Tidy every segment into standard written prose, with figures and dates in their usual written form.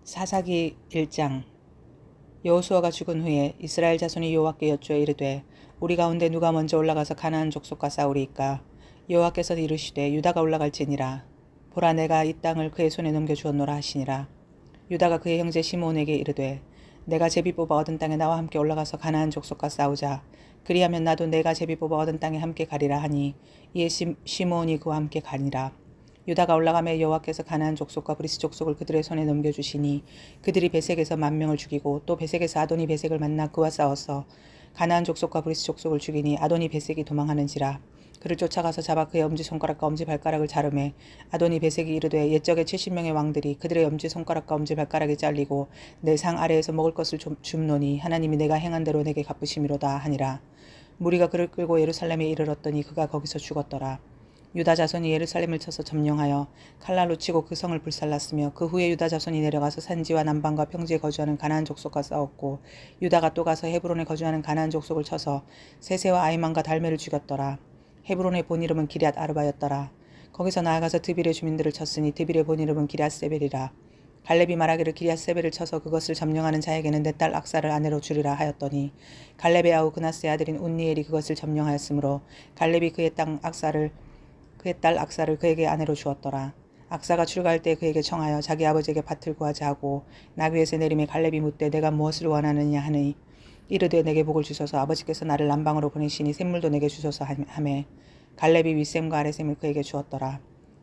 사사기 1장. 여호수아가 죽은 후에 이스라엘 자손이 여호와께 여쭈어 이르되 우리 가운데 누가 먼저 올라가서 가나안 족속과 싸우리이까. 여호와께서 이르시되 유다가 올라갈지니라. 보라, 내가 이 땅을 그의 손에 넘겨주었노라 하시니라. 유다가 그의 형제 시므온에게 이르되 내가 제비 뽑아 얻은 땅에 나와 함께 올라가서 가나안 족속과 싸우자. 그리하면 나도 내가 제비 뽑아 얻은 땅에 함께 가리라 하니 이에 시므온이 그와 함께 가니라. 유다가 올라가매 여호와께서 가나안 족속과 브리스 족속을 그들의 손에 넘겨주시니 그들이 베색에서 10,000명을 죽이고 또 베색에서 아도니 베색을 만나 그와 싸워서 가나안 족속과 브리스 족속을 죽이니 아도니 베색이 도망하는지라. 그를 쫓아가서 잡아 그의 엄지손가락과 엄지발가락을 자르매 아도니 베색이 이르되 옛적에 70명의 왕들이 그들의 엄지손가락과 엄지발가락이 잘리고 내 상 아래에서 먹을 것을 줍노니 하나님이 내가 행한 대로 내게 갚으심이로다 하니라. 무리가 그를 끌고 예루살렘에 이르렀더니 그가 거기서 죽었더라. 유다 자손이 예루살렘을 쳐서 점령하여 칼날로 치고 그 성을 불살랐으며 그 후에 유다 자손이 내려가서 산지와 남방과 평지에 거주하는 가나안 족속과 싸웠고 유다가 또 가서 헤브론에 거주하는 가나안 족속을 쳐서 세세와 아이만과 달메를 죽였더라. 헤브론의 본 이름은 기럇 아르바였더라. 거기서 나아가서 드빌의 주민들을 쳤으니 드빌의 본 이름은 기럇 세벨이라. 갈렙이 말하기를 기럇 세벨을 쳐서 그것을 점령하는 자에게는 내 딸 악사를 아내로 주리라 하였더니 갈렙의 아우 그나스의 아들인 운니엘이 그것을 점령하였으므로 갈렙이 그의 딸 악사를 그에게 아내로 주었더라. 악사가 출가할 때 그에게 청하여 자기 아버지에게 밭을 구하자 하고 나귀에서 내림에 갈렙이 묻되 내가 무엇을 원하느냐 하니 이르되 내게 복을 주소서. 아버지께서 나를 남방으로 보내시니 샘물도 내게 주소서 하매 갈렙이 윗샘과 아랫샘을 그에게 주었더라.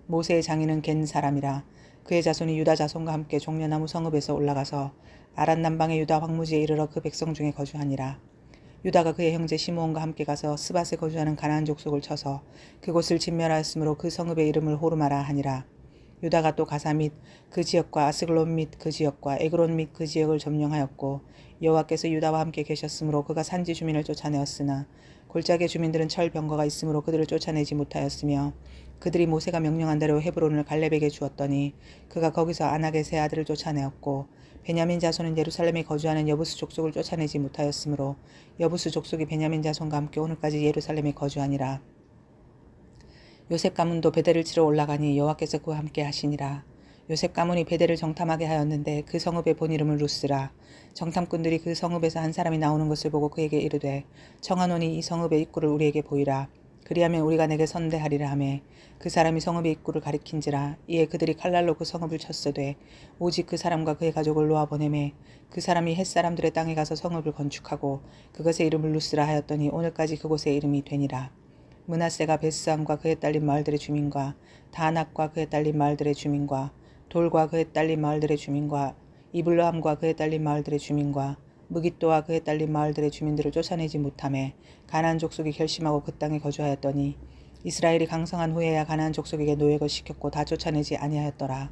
모세의 장인은 겐 사람이라. 그의 자손이 유다 자손과 함께 종려나무 성읍에서 올라가서 아란 남방의 유다 황무지에 이르러 그 백성 중에 거주하니라. 유다가 그의 형제 시므온과 함께 가서 스밧에 거주하는 가나안 족속을 쳐서 그곳을 진멸하였으므로 그 성읍의 이름을 호르마라 하니라. 유다가 또 가사 및 그 지역과 아스글론 및 그 지역과 에그론 및 그 지역을 점령하였고 여호와께서 유다와 함께 계셨으므로 그가 산지 주민을 쫓아내었으나 골짜기의 주민들은 철병거가 있으므로 그들을 쫓아내지 못하였으며 그들이 모세가 명령한 대로 헤브론을 갈렙에게 주었더니 그가 거기서 아낙의 세 아들을 쫓아내었고 베냐민 자손은 예루살렘에 거주하는 여부스 족속을 쫓아내지 못하였으므로 여부스 족속이 베냐민 자손과 함께 오늘까지 예루살렘에 거주하니라. 요셉 가문도 베델을 치러 올라가니 여호와께서 그와 함께 하시니라. 요셉 가문이 베델을 정탐하게 하였는데 그 성읍의 본 이름은 루스라. 정탐꾼들이 그 성읍에서 한 사람이 나오는 것을 보고 그에게 이르되 청하노니 이 성읍의 입구를 우리에게 보이라. 그리하면 우리가 내게 선대하리라 하매 그 사람이 성읍의 입구를 가리킨지라. 이에 그들이 칼날로 그 성읍을 쳤으되 오직 그 사람과 그의 가족을 놓아 보내매 그 사람이 햇사람들의 땅에 가서 성읍을 건축하고 그것의 이름을 루스라 하였더니 오늘까지 그곳의 이름이 되니라. 므낫세가 베스함과 그에 딸린 마을들의 주민과 다낙과 그에 딸린 마을들의 주민과 돌과 그에 딸린 마을들의 주민과 이블라함과 그에 딸린 마을들의 주민과 무깃도와 그에 딸린 마을들의 주민들을 쫓아내지 못하매 가나안 족속이 결심하고 그 땅에 거주하였더니 이스라엘이 강성한 후에야 가나안 족속에게 노역을 시켰고 다 쫓아내지 아니하였더라.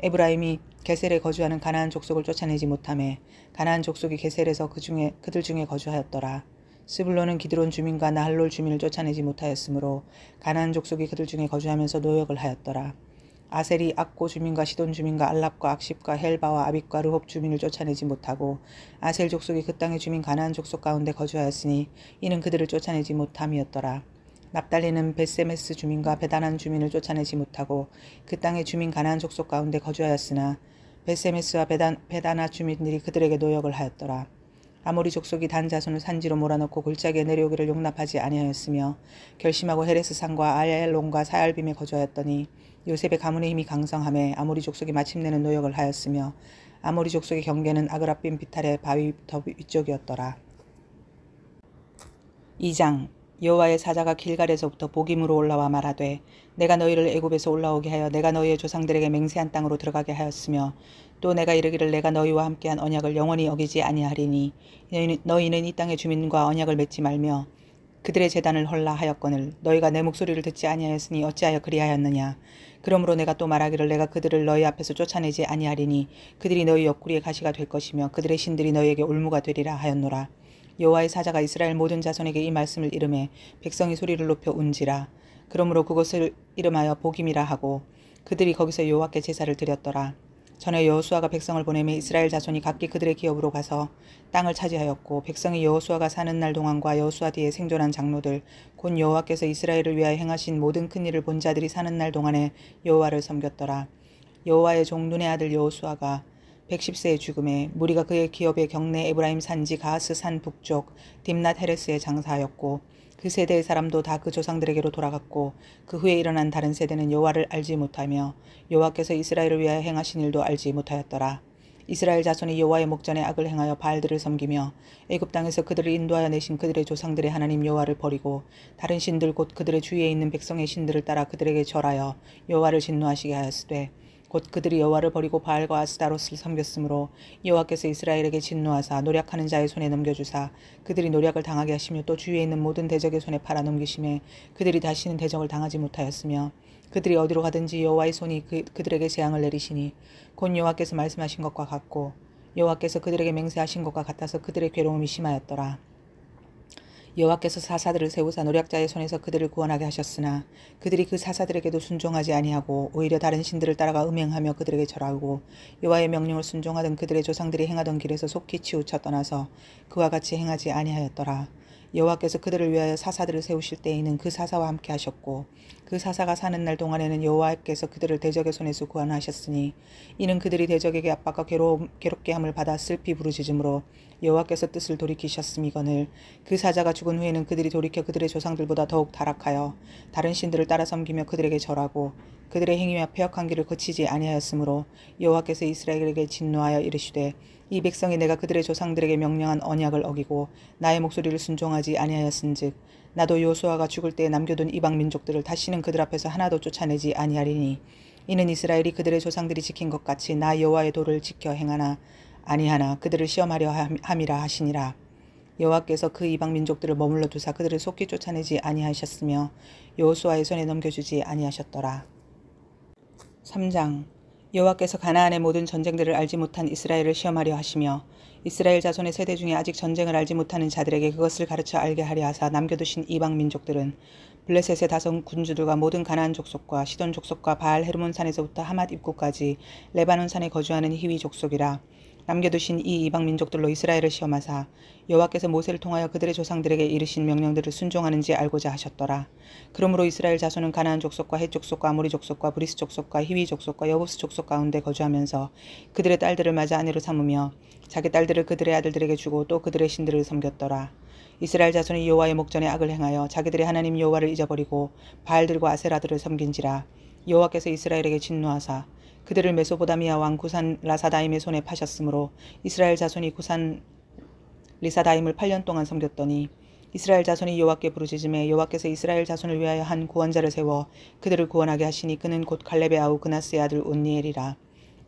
에브라임이 게셀에 거주하는 가나안 족속을 쫓아내지 못하매 가나안 족속이 게셀에서 그들 중에 거주하였더라. 스불론은 기드론 주민과 나할롤 주민을 쫓아내지 못하였으므로 가나안 족속이 그들 중에 거주하면서 노역을 하였더라. 아셀이 악고 주민과 시돈 주민과 알랍과 악십과 헬바와 아빅과 르홉 주민을 쫓아내지 못하고 아셀 족속이 그 땅의 주민 가나안 족속 가운데 거주하였으니 이는 그들을 쫓아내지 못함이었더라. 납달리는 벳세메스 주민과 베다난 주민을 쫓아내지 못하고 그 땅의 주민 가나안 족속 가운데 거주하였으나 벳세메스와 베다나 주민들이 그들에게 노역을 하였더라. 아모리 족속이 단 자손을 산지로 몰아넣고 골짜기에 내려오기를 용납하지 아니하였으며 결심하고 헤레스 산과 아얄론과 사알빔에 거주하였더니 요셉의 가문의 힘이 강성하매 아모리 족속이 마침내는 노역을 하였으며 아모리 족속의 경계는 아그라빔 비탈의 바위 더 위쪽이었더라. 2장. 여호와의 사자가 길갈에서부터 복임으로 올라와 말하되 내가 너희를 애굽에서 올라오게 하여 내가 너희의 조상들에게 맹세한 땅으로 들어가게 하였으며 또 내가 이르기를 내가 너희와 함께한 언약을 영원히 어기지 아니하리니 너희는 이 땅의 주민과 언약을 맺지 말며 그들의 제단을 헐라 하였거늘 너희가 내 목소리를 듣지 아니하였으니 어찌하여 그리하였느냐. 그러므로 내가 또 말하기를 내가 그들을 너희 앞에서 쫓아내지 아니하리니 그들이 너희 옆구리의 가시가 될 것이며 그들의 신들이 너희에게 올무가 되리라 하였노라. 여호와의 사자가 이스라엘 모든 자손에게 이 말씀을 이르매 백성이 소리를 높여 운지라. 그러므로 그곳을 이름하여 복임이라 하고 그들이 거기서 여호와께 제사를 드렸더라. 전에 여호수아가 백성을 보내매 이스라엘 자손이 각기 그들의 기업으로 가서 땅을 차지하였고 백성이 여호수아가 사는 날 동안과 여호수아 뒤에 생존한 장로들 곧 여호와께서 이스라엘을 위하여 행하신 모든 큰 일을 본 자들이 사는 날 동안에 여호와를 섬겼더라. 여호와의 종 눈의 아들 여호수아가 110세의 죽음에 무리가 그의 기업의 경내 에브라임 산지 가하스 산 북쪽 딥낫 헤레스에 장사하였고 그 세대의 사람도 다 그 조상들에게로 돌아갔고 그 후에 일어난 다른 세대는 여호와를 알지 못하며 여호와께서 이스라엘을 위하여 행하신 일도 알지 못하였더라. 이스라엘 자손이 여호와의 목전에 악을 행하여 바알들을 섬기며 애굽 땅에서 그들을 인도하여 내신 그들의 조상들의 하나님 여호와를 버리고 다른 신들 곧 그들의 주위에 있는 백성의 신들을 따라 그들에게 절하여 여호와를 진노하시게 하였으되 곧 그들이 여호와를 버리고 바알과 아스다롯을 섬겼으므로 여호와께서 이스라엘에게 진노하사 노략하는 자의 손에 넘겨주사 그들이 노략을 당하게 하시며 또 주위에 있는 모든 대적의 손에 팔아 넘기심에 그들이 다시는 대적을 당하지 못하였으며 그들이 어디로 가든지 여호와의 손이 그들에게 재앙을 내리시니 곧 여호와께서 말씀하신 것과 같고 여호와께서 그들에게 맹세하신 것과 같아서 그들의 괴로움이 심하였더라. 여호와께서 사사들을 세우사 노략자의 손에서 그들을 구원하게 하셨으나 그들이 그 사사들에게도 순종하지 아니하고 오히려 다른 신들을 따라가 음행하며 그들에게 절하고 여호와의 명령을 순종하던 그들의 조상들이 행하던 길에서 속히 치우쳐 떠나서 그와 같이 행하지 아니하였더라. 여호와께서 그들을 위하여 사사들을 세우실 때에는 그 사사와 함께 하셨고 그 사사가 사는 날 동안에는 여호와께서 그들을 대적의 손에서 구원하셨으니 이는 그들이 대적에게 압박과 괴롭게 함을 받아 슬피 부르짖음으로 여호와께서 뜻을 돌이키셨음이거늘 그 사자가 죽은 후에는 그들이 돌이켜 그들의 조상들보다 더욱 타락하여 다른 신들을 따라 섬기며 그들에게 절하고 그들의 행위와 패역한 길을 거치지 아니하였으므로 여호와께서 이스라엘에게 진노하여 이르시되 이 백성이 내가 그들의 조상들에게 명령한 언약을 어기고 나의 목소리를 순종하지 아니하였은즉 나도 여호수아가 죽을 때에 남겨둔 이방 민족들을 다시는 그들 앞에서 하나도 쫓아내지 아니하리니 이는 이스라엘이 그들의 조상들이 지킨 것 같이 나 여호와의 도를 지켜 행하나 아니하나 그들을 시험하려 함이라 하시니라. 여호와께서 그 이방 민족들을 머물러 두사 그들을 속히 쫓아내지 아니하셨으며 여호수아의 손에 넘겨주지 아니하셨더라. 3장 여호와께서 가나안의 모든 전쟁들을 알지 못한 이스라엘을 시험하려 하시며 이스라엘 자손의 세대 중에 아직 전쟁을 알지 못하는 자들에게 그것을 가르쳐 알게 하려 하사 남겨두신 이방 민족들은 블레셋의 다섯 군주들과 모든 가나안 족속과 시돈 족속과 바알 헤르몬 산에서부터 하맛 입구까지 레바논 산에 거주하는 히위 족속이라. 남겨두신 이 이방 민족들로 이스라엘을 시험하사 여호와께서 모세를 통하여 그들의 조상들에게 이르신 명령들을 순종하는지 알고자 하셨더라. 그러므로 이스라엘 자손은 가나안 족속과 헷 족속과 아모리 족속과 브리스 족속과 히위 족속과 여부스 족속 가운데 거주하면서 그들의 딸들을 맞아 아내로 삼으며 자기 딸들을 그들의 아들들에게 주고 또 그들의 신들을 섬겼더라. 이스라엘 자손이 여호와의 목전에 악을 행하여 자기들의 하나님 여호와를 잊어버리고 바알들과 아세라들을 섬긴지라. 여호와께서 이스라엘에게 진노하사 그들을 메소보다미아 왕 구산 라사다임의 손에 파셨으므로 이스라엘 자손이 구산 리사다임을 8년 동안 섬겼더니 이스라엘 자손이 여호와께 부르짖음에 여호와께서 이스라엘 자손을 위하여 한 구원자를 세워 그들을 구원하게 하시니 그는 곧 갈렙의 아우 그나스의 아들 온니엘이라.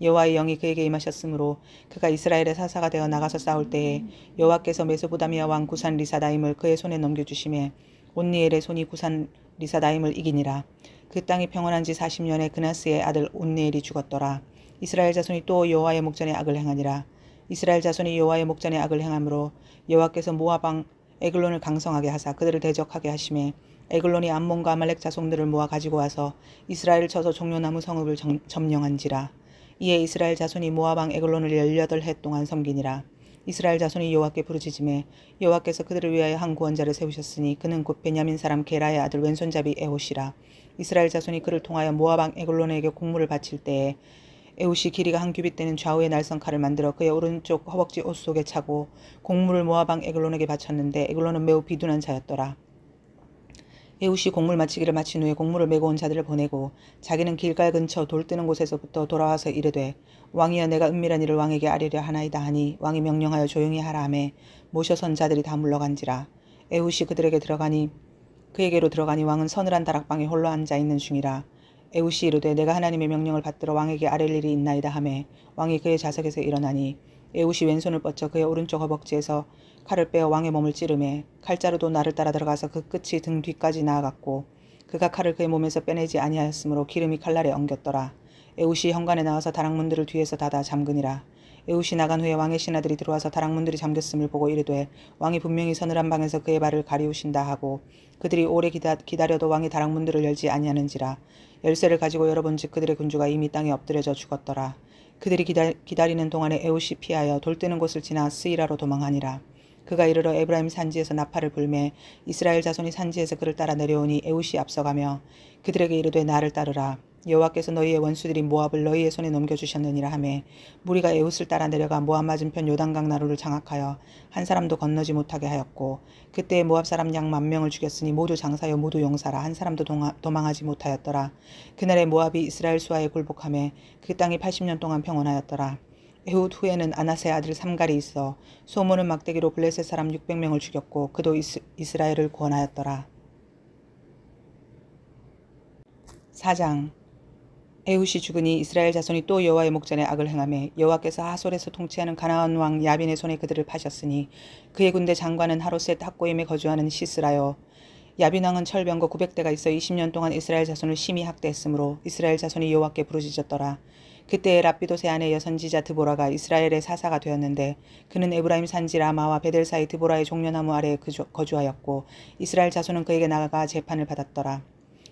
여호와의 영이 그에게 임하셨으므로 그가 이스라엘의 사사가 되어 나가서 싸울 때에 여호와께서 메소보다미아 왕 구산 리사다임을 그의 손에 넘겨주심에 온니엘의 손이 구산 리사다임을 이기니라. 그 땅이 평온한 지 40년에 그나스의 아들 온니엘이 죽었더라. 이스라엘 자손이 또 여호와의 목전에 악을 행하니라. 이스라엘 자손이 여호와의 목전에 악을 행함으로 여호와께서 모압 왕 에글론을 강성하게 하사 그들을 대적하게 하심에 에글론이 암몬과 아말렉 자손들을 모아 가지고 와서 이스라엘을 쳐서 종려나무 성읍을 점령한지라. 이에 이스라엘 자손이 모압 왕 에글론을 18해 동안 섬기니라. 이스라엘 자손이 여호와께 부르짖음에 여호와께서 그들을 위하여 한 구원자를 세우셨으니 그는 곧 베냐민 사람 게라의 아들 왼손잡이 에옷이라. 이스라엘 자손이 그를 통하여 모압 왕 에글론에게 공물을 바칠 때에 에웃이 길이가 한 규빗 되는 좌우의 날선 칼을 만들어 그의 오른쪽 허벅지 옷 속에 차고 공물을 모압 왕 에글론에게 바쳤는데 에글론은 매우 비둔한 자였더라. 에웃이 공물 마치기를 마친 후에 공물을 메고 온 자들을 보내고 자기는 길갈 근처 돌 뜨는 곳에서부터 돌아와서 이르되 왕이여 내가 은밀한 일을 왕에게 아뢰려 하나이다 하니 왕이 명령하여 조용히 하라 하매 모셔선 자들이 다 물러간지라. 에웃이 그에게로 들어가니 왕은 서늘한 다락방에 홀로 앉아있는 중이라. 에웃이 이르되 내가 하나님의 명령을 받들어 왕에게 아랠 일이 있나이다 하매 왕이 그의 좌석에서 일어나니 에웃이 왼손을 뻗쳐 그의 오른쪽 허벅지에서 칼을 빼어 왕의 몸을 찌르매 칼자루도 나를 따라 들어가서 그 끝이 등 뒤까지 나아갔고 그가 칼을 그의 몸에서 빼내지 아니하였으므로 기름이 칼날에 엉겼더라. 에웃이 현관에 나와서 다락문들을 뒤에서 닫아 잠그니라. 에웃이 나간 후에 왕의 신하들이 들어와서 다락문들이 잠겼음을 보고 이르되 왕이 분명히 서늘한 방에서 그의 발을 가리우신다 하고 그들이 오래 기다려도 왕이 다락문들을 열지 아니하는지라. 열쇠를 가지고 열어본즉 그들의 군주가 이미 땅에 엎드려져 죽었더라. 그들이 기다리는 동안에 에웃이 피하여 돌 뜨는 곳을 지나 스이라로 도망하니라. 그가 이르러 에브라임 산지에서 나팔을 불매 이스라엘 자손이 산지에서 그를 따라 내려오니 에웃이 앞서가며 그들에게 이르되 나를 따르라. 여호와께서 너희의 원수들인 모압을 너희의 손에 넘겨주셨느니라 하매 무리가 에웃을 따라 내려가 모압 맞은편 요단강 나루를 장악하여 한 사람도 건너지 못하게 하였고 그때 모압 사람 양 10,000명을 죽였으니 모두 장사여 모두 용사라 한 사람도 도망하지 못하였더라. 그날에 모압이 이스라엘 수하에 굴복하매 그 땅이 80년 동안 평온하였더라. 에훗 후에는 아나스의 아들 삼갈이 있어 소문은 막대기로 블레셋 사람 600명을 죽였고 그도 이스라엘을 구원하였더라. 4장 에훗이 죽으니 이스라엘 자손이 또 여호와의 목전에 악을 행하매 여호와께서 하솔에서 통치하는 가나안 왕 야빈의 손에 그들을 파셨으니 그의 군대 장관은 하롯셋 학고임에 거주하는 시스라요. 야빈 왕은 철병거 900대가 있어 20년 동안 이스라엘 자손을 심히 학대했으므로 이스라엘 자손이 여호와께 부르짖었더라. 그때 랍비도세 아내 여선지자 드보라가 이스라엘의 사사가 되었는데 그는 에브라임 산지 라마와 베델 사이 드보라의 종려나무 아래에 거주하였고 이스라엘 자손은 그에게 나아가 재판을 받았더라.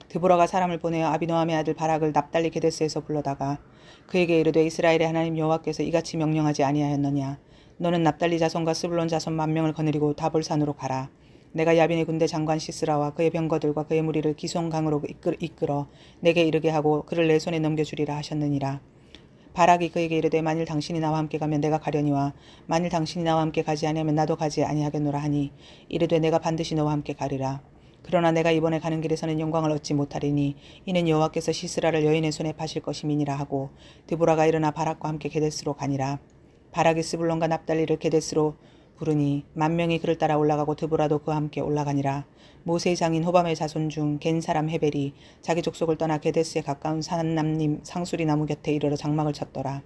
드보라가 사람을 보내어 아비노함의 아들 바락을 납달리 게데스에서 불러다가 그에게 이르되 이스라엘의 하나님 여호와께서 이같이 명령하지 아니하였느냐. 너는 납달리 자손과 스불론 자손 10,000명을 거느리고 다볼산으로 가라. 내가 야빈의 군대 장관 시스라와 그의 병거들과 그의 무리를 기송강으로 이끌어 내게 이르게 하고 그를 내 손에 넘겨주리라 하셨느니라. 바락이 그에게 이르되 만일 당신이 나와 함께 가면 내가 가려니와 만일 당신이 나와 함께 가지 아니하면 나도 가지 아니하겠노라 하니 이르되 내가 반드시 너와 함께 가리라. 그러나 내가 이번에 가는 길에서는 영광을 얻지 못하리니 이는 여호와께서 시스라를 여인의 손에 파실 것임이니라 하고 드보라가 일어나 바락과 함께 게데스로 가니라. 바락이 스불론과 납달리를 게데스로 부르니 10,000명이 그를 따라 올라가고 드보라도 그와 함께 올라가니라. 모세의 장인 호밤의 자손 중 겐 사람 헤벨이 자기 족속을 떠나 게데스에 가까운 산남림 상수리 나무 곁에 이르러 장막을 쳤더라.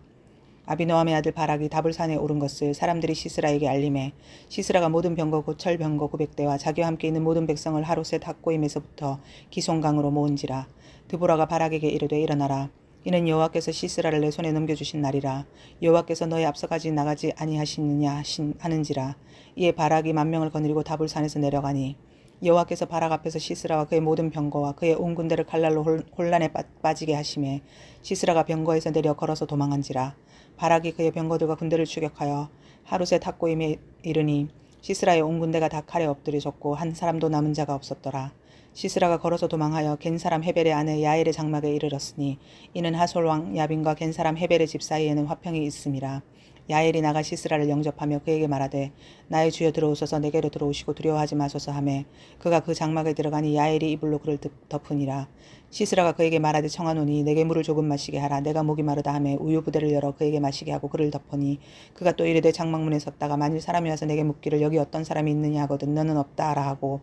아비노함의 아들 바락이 다볼산에 오른 것을 사람들이 시스라에게 알림해 시스라가 모든 병거 곧 철병거 900대와 자기와 함께 있는 모든 백성을 하롯셋 학고임에서부터 기송강으로 모은지라. 드보라가 바락에게 이르되 일어나라. 이는 여호와께서 시스라를 내 손에 넘겨주신 날이라. 여호와께서 너희 앞서가지 나가지 아니하시느냐 하는지라. 이에 바락이 10,000명을 거느리고 다볼산에서 내려가니 여호와께서 바락 앞에서 시스라와 그의 모든 병거와 그의 온 군대를 칼날로 혼란에 빠지게 하심에 시스라가 병거에서 내려 걸어서 도망한지라. 바락이 그의 병거들과 군대를 추격하여 하롯의 탁고임에 이르니 시스라의 온 군대가 다 칼에 엎드려졌고 한 사람도 남은 자가 없었더라. 시스라가 걸어서 도망하여 겐 사람 헤벨의 아내 야엘의 장막에 이르렀으니 이는 하솔 왕 야빈과 겐 사람 헤벨의 집 사이에는 화평이 있음이라. 야엘이 나가 시스라를 영접하며 그에게 말하되 나의 주여 들어오소서 내게로 들어오시고 두려워하지 마소서 하매 그가 그 장막에 들어가니 야엘이 이불로 그를 덮으니라. 시스라가 그에게 말하되 청하노니 내게 물을 조금 마시게 하라. 내가 목이 마르다 하매 우유 부대를 열어 그에게 마시게 하고 그를 덮으니 그가 또 이르되 장막문에 섰다가 만일 사람이 와서 내게 묻기를 여기 어떤 사람이 있느냐 하거든 너는 없다 하라 하고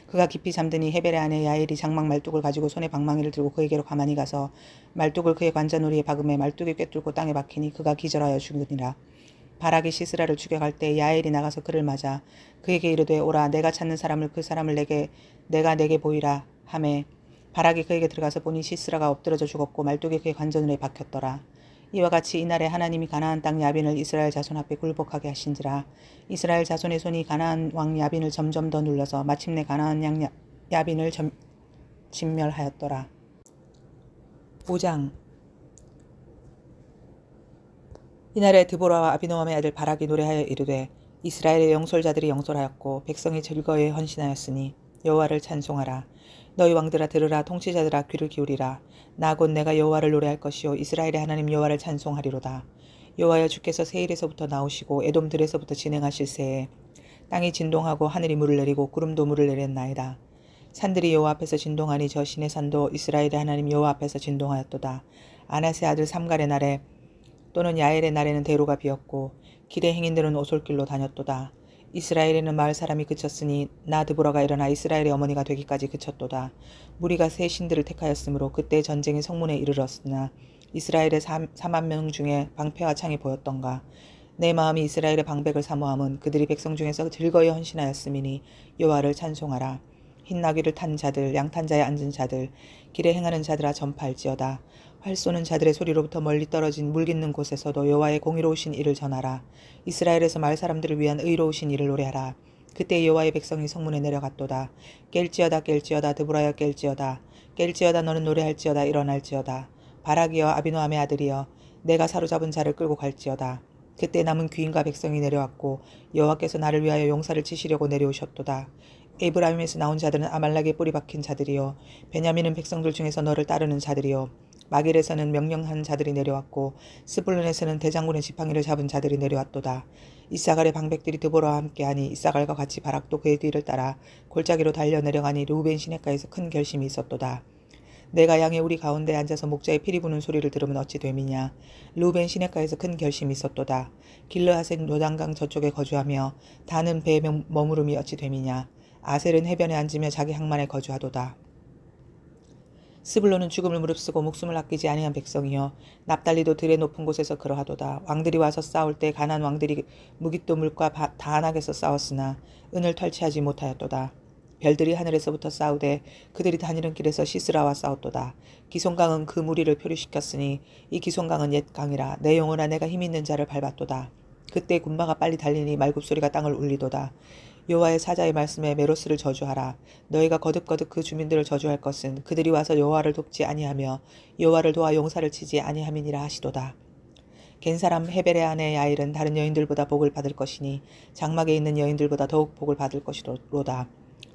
그가 깊이 잠드니 헤벨의 아내 야엘이 장막 말뚝을 가지고 손에 방망이를 들고 그에게로 가만히 가서 말뚝을 그의 관자놀이에 박음에 말뚝이 꿰뚫고 땅에 박히니 그가 기절하여 죽으니라. 바락이 시스라를 죽여갈 때 야엘이 나가서 그를 맞아 그에게 이르되 오라 내가 찾는 사람을 그 사람을 내가 내게 보이라 하매 바락이 그에게 들어가서 보니 시스라가 엎드러져 죽었고 말뚝이 그의 관자놀이에 박혔더라. 이와 같이 이날에 하나님이 가나안 땅 야빈을 이스라엘 자손 앞에 굴복하게 하신지라. 이스라엘 자손의 손이 가나안 왕 야빈을 점점 더 눌러서 마침내 가나안 양 야빈을 진멸하였더라. 5장 이날에 드보라와 아비노함의 아들 바락이 노래하여 이르되 이스라엘의 영솔자들이 영솔하였고 백성이 즐거이 헌신하였으니 여호와를 찬송하라. 너희 왕들아 들으라. 통치자들아 귀를 기울이라. 나 곧 내가 여호와를 노래할 것이요 이스라엘의 하나님 여호와를 찬송하리로다. 여호와여 주께서 세일에서부터 나오시고 에돔들에서부터 진행하실새에 땅이 진동하고 하늘이 물을 내리고 구름도 물을 내렸나이다. 산들이 여호와 앞에서 진동하니 저 신의 산도 이스라엘의 하나님 여호와 앞에서 진동하였도다. 아나스의 아들 삼갈의 날에 또는 야엘의 날에는 대로가 비었고 길의 행인들은 오솔길로 다녔도다. 이스라엘에는 마을 사람이 그쳤으니 나 드보라가 일어나 이스라엘의 어머니가 되기까지 그쳤도다. 무리가 새 신들을 택하였으므로 그때 전쟁이 성문에 이르렀으나 이스라엘의 4,000,000명 중에 방패와 창이 보였던가. 내 마음이 이스라엘의 방백을 사모함은 그들이 백성 중에서 즐거이 헌신하였음이니 여호와를 찬송하라. 흰 나귀를 탄 자들 양탄 자에 앉은 자들 길에 행하는 자들아 전파할지어다. 활 쏘는 자들의 소리로부터 멀리 떨어진 물 깃는 곳에서도 여호와의 공의로우신 일을 전하라. 이스라엘에서 마을 사람들을 위한 의로우신 일을 노래하라. 그때 여호와의 백성이 성문에 내려갔도다. 깰지어다 깰지어다 드보라여 깰지어다. 깰지어다 너는 노래할지어다 일어날지어다. 바락이여 아비노함의 아들이여 내가 사로잡은 자를 끌고 갈지어다. 그때 남은 귀인과 백성이 내려왔고 여호와께서 나를 위하여 용사를 치시려고 내려오셨도다. 에브라임에서 나온 자들은 아말렉의 뿌리 박힌 자들이요 베냐민은 백성들 중에서 너를 따르는 자들이요 마길에서는 명령한 자들이 내려왔고 스불론에서는 대장군의 지팡이를 잡은 자들이 내려왔도다. 이사갈의 방백들이 드보라와 함께하니 이사갈과 같이 바락도 그의 뒤를 따라 골짜기로 달려 내려가니 르우벤 시냇가에서 큰 결심이 있었도다. 내가 양의 우리 가운데 앉아서 목자의 피리 부는 소리를 들으면 어찌 됨이냐. 르우벤 시냇가에서 큰 결심이 있었도다. 길르앗은 요단강 저쪽에 거주하며 다는 배에 머무름이 어찌 됨이냐. 아셀은 해변에 앉으며 자기 항만에 거주하도다. 스불론은 죽음을 무릅쓰고 목숨을 아끼지 아니한 백성이여 납달리도 들의 높은 곳에서 그러하도다. 왕들이 와서 싸울 때 가나안 왕들이 무깃도 물과 다안악에서 싸웠으나 은을 탈취하지 못하였도다. 별들이 하늘에서부터 싸우되 그들이 다니는 길에서 시스라와 싸웠도다. 기손강은 그 무리를 표류시켰으니 이 기손강은 옛 강이라. 내 영혼아 내가 힘있는 자를 밟았도다. 그때 군마가 빨리 달리니 말굽소리가 땅을 울리도다. 여호와의 사자의 말씀에 메로스를 저주하라. 너희가 거듭거듭 그 주민들을 저주할 것은 그들이 와서 여호와를 돕지 아니하며 여호와를 도와 용사를 치지 아니함이니라 하시도다. 겐사람 헤벨의 아내 야일은 다른 여인들보다 복을 받을 것이니 장막에 있는 여인들보다 더욱 복을 받을 것이로다.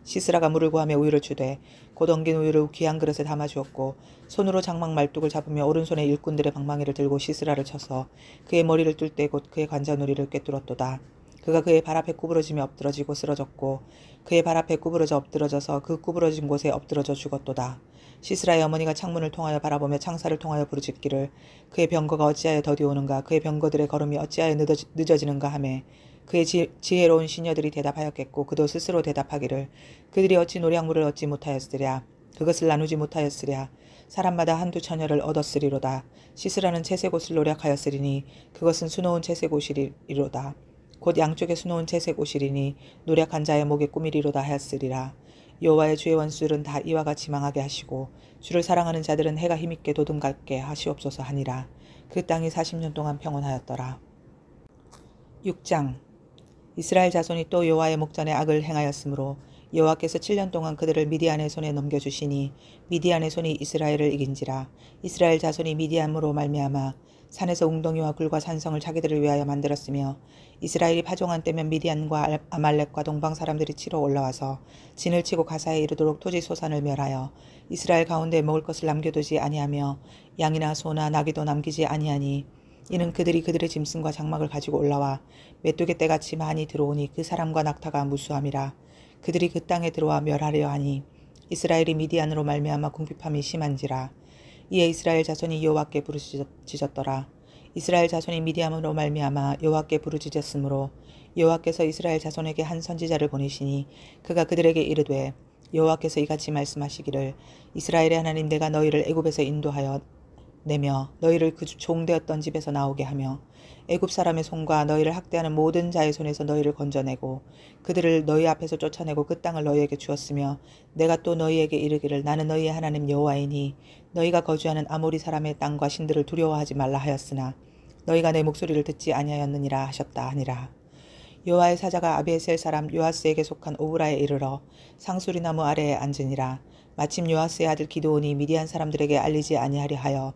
시스라가 물을 구하며 우유를 주되 곧 엉긴 우유를 귀한 그릇에 담아주었고 손으로 장막 말뚝을 잡으며 오른손에 일꾼들의 방망이를 들고 시스라를 쳐서 그의 머리를 뚫 때 곧 그의 관자놀이를 꿰뚫었도다. 그가 그의 발 앞에 구부러지며 엎드러지고 쓰러졌고 그의 발 앞에 구부러져 엎드러져서 그 구부러진 곳에 엎드러져 죽었도다. 시스라의 어머니가 창문을 통하여 바라보며 창살을 통하여 부르짖기를 그의 병거가 어찌하여 더디오는가 그의 병거들의 걸음이 어찌하여 늦어지는가 하매 그의 지혜로운 시녀들이 대답하였겠고 그도 스스로 대답하기를 그들이 어찌 노량물을 얻지 못하였으랴 그것을 나누지 못하였으랴 사람마다 한두 처녀를 얻었으리로다. 시스라는 채색 옷을 노력하였으리니 그것은 수놓은 채색 옷이리로다. 곧 양쪽에 수놓은 채색 옷이리니 노력한 자의 목에 꾸미리로다 하였으리라. 여호와의 주의 원수들은 다 이와 같이 망하게 하시고 주를 사랑하는 자들은 해가 힘있게 도둠같게 하시옵소서 하니라. 그 땅이 40년 동안 평온하였더라. 6장 이스라엘 자손이 또 여호와의 목전에 악을 행하였으므로 여호와께서 7년 동안 그들을 미디안의 손에 넘겨주시니 미디안의 손이 이스라엘을 이긴지라. 이스라엘 자손이 미디안으로 말미암아 산에서 웅덩이와 굴과 산성을 자기들을 위하여 만들었으며 이스라엘이 파종한 때면 미디안과 아말렉과 동방 사람들이 치러 올라와서 진을 치고 가사에 이르도록 토지 소산을 멸하여 이스라엘 가운데 먹을 것을 남겨두지 아니하며 양이나 소나 나귀도 남기지 아니하니 이는 그들이 그들의 짐승과 장막을 가지고 올라와 메뚜기 떼같이 많이 들어오니 그 사람과 낙타가 무수함이라. 그들이 그 땅에 들어와 멸하려 하니 이스라엘이 미디안으로 말미암아 궁핍함이 심한지라. 이에 이스라엘 자손이 여호와께 부르짖었더라. 이스라엘 자손이 미디안으로 말미암아 여호와께 부르짖었으므로 여호와께서 이스라엘 자손에게 한 선지자를 보내시니 그가 그들에게 이르되 여호와께서 이같이 말씀하시기를 이스라엘의 하나님 내가 너희를 애굽에서 인도하여 내며 너희를 그 종되었던 집에서 나오게 하며 애굽 사람의 손과 너희를 학대하는 모든 자의 손에서 너희를 건져내고 그들을 너희 앞에서 쫓아내고 그 땅을 너희에게 주었으며 내가 또 너희에게 이르기를 나는 너희의 하나님 여호와이니 너희가 거주하는 아모리 사람의 땅과 신들을 두려워하지 말라 하였으나 너희가 내 목소리를 듣지 아니하였느니라 하셨다 하니라. 여호와의 사자가 아비에셀 사람 요아스에게 속한 오브라에 이르러 상수리나무 아래에 앉으니라. 마침 요아스의 아들 기드온이 미디안 사람들에게 알리지 아니하려 하여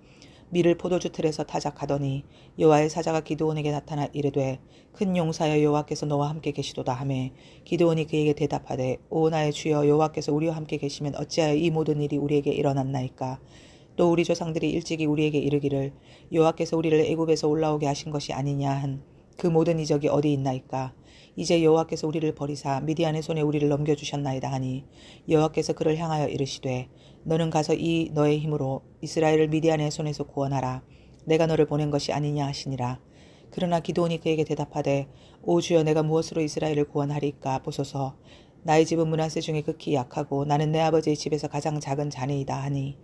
밀을 포도주 틀에서 타작하더니 여호와의 사자가 기드온에게 나타나 이르되 큰 용사여 여호와께서 너와 함께 계시도다 하매 기드온이 그에게 대답하되 오 나의 주여 여호와께서 우리와 함께 계시면 어찌하여 이 모든 일이 우리에게 일어났나이까. 또 우리 조상들이 일찍이 우리에게 이르기를 여호와께서 우리를 애굽에서 올라오게 하신 것이 아니냐 한 그 모든 이적이 어디 있나이까. 이제 여호와께서 우리를 버리사 미디안의 손에 우리를 넘겨주셨나이다 하니 여호와께서 그를 향하여 이르시되 너는 가서 이 너의 힘으로 이스라엘을 미디안의 손에서 구원하라. 내가 너를 보낸 것이 아니냐 하시니라. 그러나 기드온이 그에게 대답하되 오 주여 내가 무엇으로 이스라엘을 구원하리까. 보소서 나의 집은 므낫세 중에 극히 약하고 나는 내 아버지의 집에서 가장 작은 자니이다 하니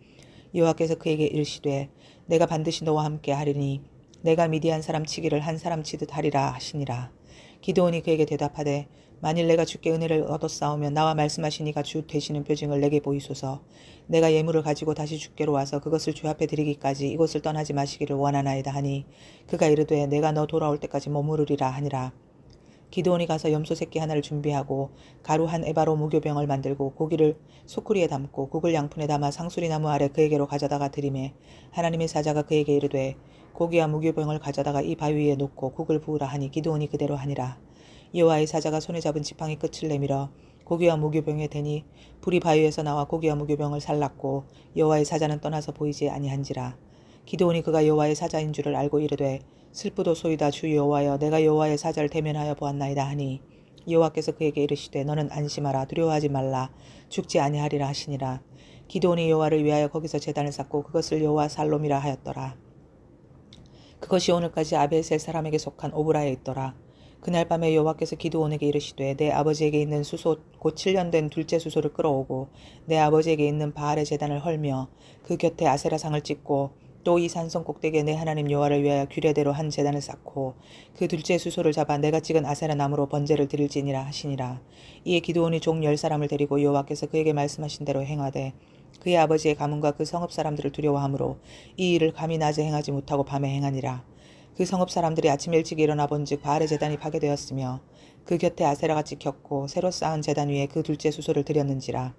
여호와께서 그에게 이르시되 내가 반드시 너와 함께 하리니 내가 미디안 사람 치기를 한 사람 치듯 하리라 하시니라. 기드온이 그에게 대답하되 만일 내가 주께 은혜를 얻었사오면 나와 말씀하신 이가 주 되시는 표징을 내게 보이소서. 내가 예물을 가지고 다시 주께로 와서 그것을 주 앞에 드리기까지 이곳을 떠나지 마시기를 원하나이다 하니 그가 이르되 내가 너 돌아올 때까지 머무르리라 하니라. 기드온이 가서 염소 새끼 하나를 준비하고 가루 한 에바로 무교병을 만들고 고기를 소쿠리에 담고 국을 양푼에 담아 상수리나무 아래 그에게로 가져다가 드리매 하나님의 사자가 그에게 이르되 고기와 무교병을 가져다가 이 바위 위에 놓고 국을 부으라 하니 기드온이 그대로 하니라. 여호와의 사자가 손에 잡은 지팡이 끝을 내밀어 고기와 무교병에 대니 불이 바위에서 나와 고기와 무교병을 살랐고 여호와의 사자는 떠나서 보이지 아니한지라. 기드온이 그가 여호와의 사자인 줄을 알고 이르되 슬프도소이다 주 여호와여 내가 여호와의 사자를 대면하여 보았나이다 하니 여호와께서 그에게 이르시되 너는 안심하라 두려워하지 말라 죽지 아니하리라 하시니라. 기드온이 여호와를 위하여 거기서 제단을 쌓고 그것을 여호와 살롬이라 하였더라. 그것이 오늘까지 아벨셀 사람에게 속한 오브라에 있더라. 그날 밤에 여호와께서 기드온에게 이르시되 내 아버지에게 있는 수소 곧 7년 된 둘째 수소를 끌어오고 내 아버지에게 있는 바알의 제단을 헐며 그 곁에 아세라상을 찍고 또 이 산성 꼭대기에 내 하나님 여호와를 위하여 규례대로 한 제단을 쌓고 그 둘째 수소를 잡아 내가 찍은 아세라 나무로 번제를 드릴지니라 하시니라. 이에 기드온이 종 10사람을 데리고 여호와께서 그에게 말씀하신 대로 행하되 그의 아버지의 가문과 그 성읍 사람들을 두려워하므로 이 일을 감히 낮에 행하지 못하고 밤에 행하니라. 그 성읍 사람들이 아침 일찍 일어나 본즉 바알의 제단이 파괴되었으며 그 곁에 아세라가 찍혔고 새로 쌓은 제단 위에 그 둘째 수소를 드렸는지라.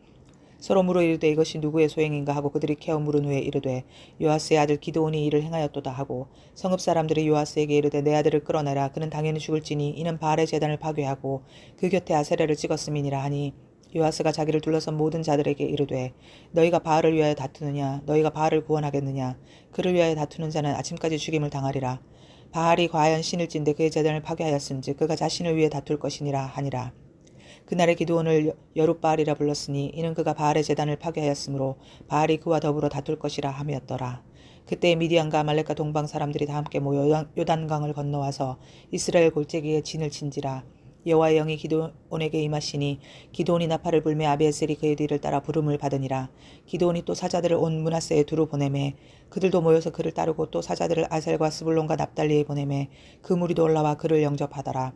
서로 물어 이르되 이것이 누구의 소행인가 하고 그들이 캐어 물은 후에 이르되 요아스의 아들 기드온이 이를 행하였도다 하고 성읍 사람들이 요아스에게 이르되 내 아들을 끌어내라 그는 당연히 죽을지니 이는 바알의 제단을 파괴하고 그 곁에 아세라를 찍었음이니라 하니 요아스가 자기를 둘러선 모든 자들에게 이르되 너희가 바알을 위하여 다투느냐 너희가 바알을 구원하겠느냐 그를 위하여 다투는 자는 아침까지 죽임을 당하리라. 바알이 과연 신일진데 그의 제단을 파괴하였은즉 그가 자신을 위해 다툴 것이니라 하니라. 그날에 기드온을 여룻바알이라 불렀으니 이는 그가 바알의 제단을 파괴하였으므로 바알이 그와 더불어 다툴 것이라 함이었더라. 그때 미디안과 아말렉과 동방 사람들이 다 함께 모여 요단강을 건너와서 이스라엘 골짜기에 진을 친지라. 여호와의 영이 기드온에게 임하시니 기드온이 나팔을 불매 아비에셀이 그의 뒤를 따라 부름을 받으니라. 기드온이 또 사자들을 온 므낫세에 두루 보내매 그들도 모여서 그를 따르고 또 사자들을 아셀과 스불론과 납달리에 보내매 그 무리도 올라와 그를 영접하더라.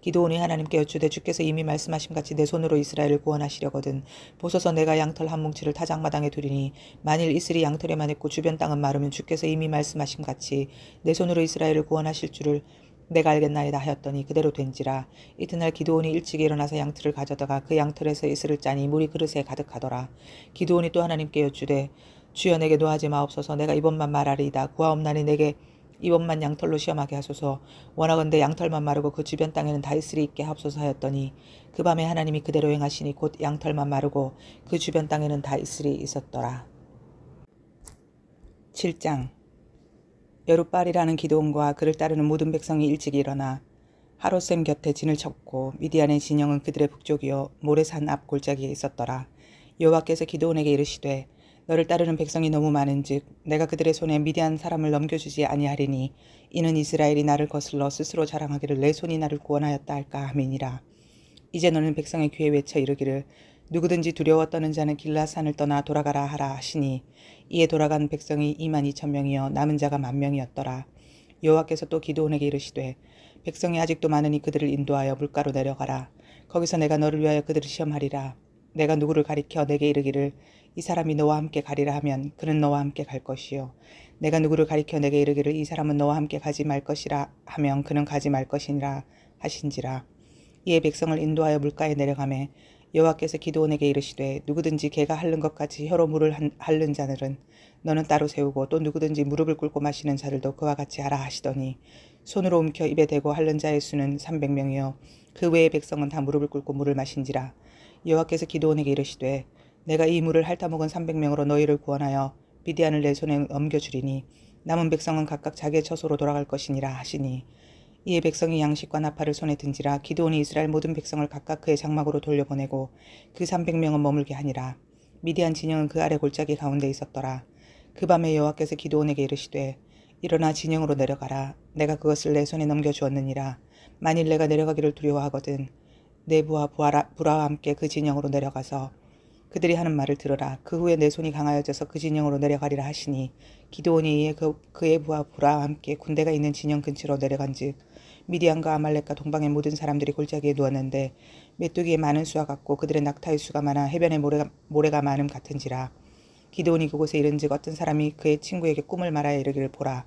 기드온이 하나님께 여쭈되 주께서 이미 말씀하심같이 내 손으로 이스라엘을 구원하시려거든 보소서 내가 양털 한 뭉치를 타작마당에 두리니 만일 이슬이 양털에만 있고 주변 땅은 마르면 주께서 이미 말씀하심같이 내 손으로 이스라엘을 구원하실 줄을 내가 알겠나이다 하였더니 그대로 된지라. 이튿날 기드온이 일찍 일어나서 양털을 가져다가 그 양털에서 이슬을 짜니 물이 그릇에 가득하더라. 기드온이 또 하나님께 여쭈되 주여 내게 노하지 마옵소서 내가 이번만 말하리이다 구하옵나니 내게 이번만 양털로 시험하게 하소서 원하건대 양털만 마르고 그 주변 땅에는 다 이슬이 있게 하옵소서 하였더니 그 밤에 하나님이 그대로 행하시니 곧 양털만 마르고 그 주변 땅에는 다 이슬이 있었더라. 7장 여룻바알이라는 기드온과 그를 따르는 모든 백성이 일찍 일어나 하롯셈 곁에 진을 쳤고 미디안의 진영은 그들의 북쪽이요 모레산 앞 골짜기에 있었더라. 여호와께서 기드온에게 이르시되 너를 따르는 백성이 너무 많은즉 내가 그들의 손에 미디안 사람을 넘겨주지 아니하리니 이는 이스라엘이 나를 거슬러 스스로 자랑하기를 내 손이 나를 구원하였다 할까 함이니라. 이제 너는 백성의 귀에 외쳐 이르기를 누구든지 두려워 떠는 자는 길라산을 떠나 돌아가라 하라 하시니 이에 돌아간 백성이 22,000명이여 남은 자가 10,000명이었더라. 여호와께서 또 기드온에게 이르시되 백성이 아직도 많으니 그들을 인도하여 물가로 내려가라. 거기서 내가 너를 위하여 그들을 시험하리라. 내가 누구를 가리켜 내게 이르기를 이 사람이 너와 함께 가리라 하면 그는 너와 함께 갈 것이요 내가 누구를 가리켜 내게 이르기를 이 사람은 너와 함께 가지 말 것이라 하면 그는 가지 말 것이니라 하신지라. 이에 백성을 인도하여 물가에 내려가매 여호와께서 기드온에게 이르시되 누구든지 개가 핥는 것 같이 혀로 물을 핥는 자들은 너는 따로 세우고 또 누구든지 무릎을 꿇고 마시는 자들도 그와 같이 하라 하시더니 손으로 움켜 입에 대고 핥는 자의 수는 300명이요 그 외의 백성은 다 무릎을 꿇고 물을 마신지라. 여호와께서 기드온에게 이르시되 내가 이 물을 핥아먹은 300명으로 너희를 구원하여 미디안을 내 손에 넘겨주리니 남은 백성은 각각 자기의 처소로 돌아갈 것이니라 하시니 이에 백성이 양식과 나팔을 손에 든지라. 기드온이 이스라엘 모든 백성을 각각 그의 장막으로 돌려보내고 그 300명은 머물게 하니라. 미디안 진영은 그 아래 골짜기 가운데 있었더라. 그 밤에 여호와께서 기드온에게 이르시되 일어나 진영으로 내려가라. 내가 그것을 내 손에 넘겨주었느니라. 만일 내가 내려가기를 두려워하거든 내 부하 부라와 함께 그 진영으로 내려가서 그들이 하는 말을 들으라. 그 후에 내 손이 강하여져서 그 진영으로 내려가리라 하시니 기드온이 이에 그의 부하 부라와 함께 군대가 있는 진영 근처로 내려간즉 미디안과 아말렉과 동방의 모든 사람들이 골짜기에 누웠는데 메뚜기의 많은 수와 같고 그들의 낙타의 수가 많아 해변의 모래가 많음 같은지라. 기드온이 그곳에 이른즉 어떤 사람이 그의 친구에게 꿈을 말하여 이르기를 보라.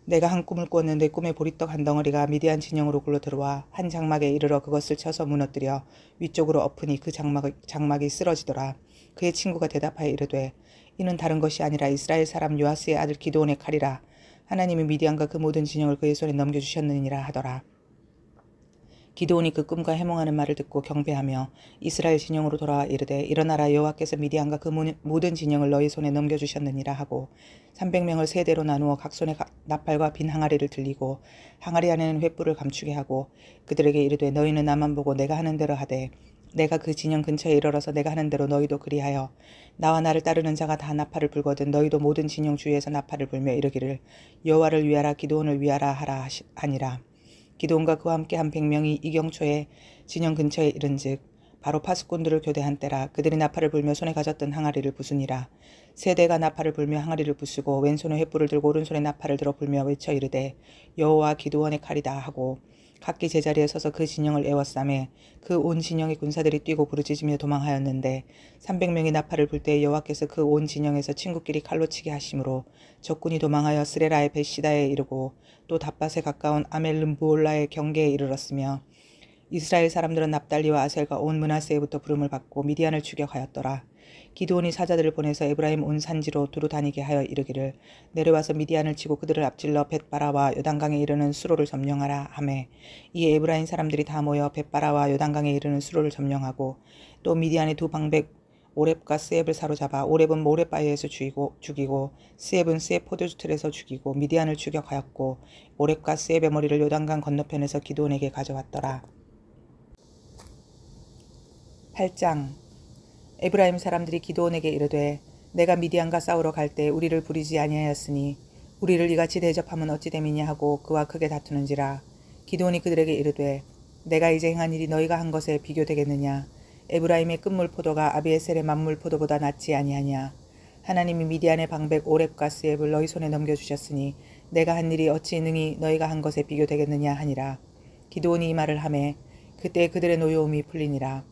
내가 한 꿈을 꾸었는데 꿈에 보리떡 한 덩어리가 미디안 진영으로 굴러 들어와 한 장막에 이르러 그것을 쳐서 무너뜨려 위쪽으로 엎으니 그 장막이 쓰러지더라. 그의 친구가 대답하여 이르되 이는 다른 것이 아니라 이스라엘 사람 요아스의 아들 기드온의 칼이라. 하나님이 미디안과 그 모든 진영을 그의 손에 넘겨주셨느니라 하더라. 기드온이 그 꿈과 해몽하는 말을 듣고 경배하며 이스라엘 진영으로 돌아와 이르되 일어나라 여호와께서 미디안과 그 모든 진영을 너희 손에 넘겨주셨느니라 하고 300명을 세 대로 나누어 각 손에 나팔과 빈 항아리를 들리고 항아리 안에는 횃불을 감추게 하고 그들에게 이르되 너희는 나만 보고 내가 하는 대로 하되 내가 그 진영 근처에 이르러서 내가 하는 대로 너희도 그리하여 나와 나를 따르는 자가 다 나팔을 불거든 너희도 모든 진영 주위에서 나팔을 불며 이르기를 여호와를 위하라 기드온을 위하라 하라 하니라. 기드온과 그와 함께 한 100명이 이경초에 진영 근처에 이른즉 바로 파수꾼들을 교대한 때라. 그들이 나팔을 불며 손에 가졌던 항아리를 부수니라. 세 대가 나팔을 불며 항아리를 부수고 왼손에 횃불을 들고 오른손에 나팔을 들어 불며 외쳐 이르되 여호와 기드온의 칼이다 하고 각기 제자리에 서서 그 진영을 에워싸매 그 온 진영의 군사들이 뛰고 부르짖으며 도망하였는데 300명이 나팔을 불 때 여호와께서 그 온 진영에서 친구끼리 칼로 치게 하심으로 적군이 도망하여 스레라의 벳시다에 이르고 또 답밭에 가까운 아멜름부올라의 경계에 이르렀으며 이스라엘 사람들은 납달리와 아셀과 온 므낫세에부터 부름을 받고 미디안을 추격하였더라. 기드온이 사자들을 보내서 에브라임 온 산지로 두루 다니게 하여 이르기를 내려와서 미디안을 치고 그들을 앞질러 벳바라와 요단강에 이르는 수로를 점령하라 하매 이에 에브라임 사람들이 다 모여 벳바라와 요단강에 이르는 수로를 점령하고 또 미디안의 두 방백 오렙과 스앱을 사로잡아 오렙은 모렙바위에서 죽이고 스앱은 스앱 포도주 틀에서 죽이고 미디안을 추격하였고 오렙과 스앱의 머리를 요단강 건너편에서 기드온에게 가져왔더라. 8장. 에브라임 사람들이 기드온에게 이르되 내가 미디안과 싸우러 갈 때 우리를 부리지 아니하였으니 우리를 이같이 대접하면 어찌 됨이냐 하고 그와 크게 다투는지라. 기드온이 그들에게 이르되 내가 이제 행한 일이 너희가 한 것에 비교되겠느냐. 에브라임의 끝물 포도가 아비에셀의 만물 포도보다 낫지 아니하냐. 하나님이 미디안의 방백 오렙과 스앱을 너희 손에 넘겨주셨으니 내가 한 일이 어찌 능히 너희가 한 것에 비교되겠느냐 하니라. 기드온이 이 말을 하매 그때 그들의 노여움이 풀리니라.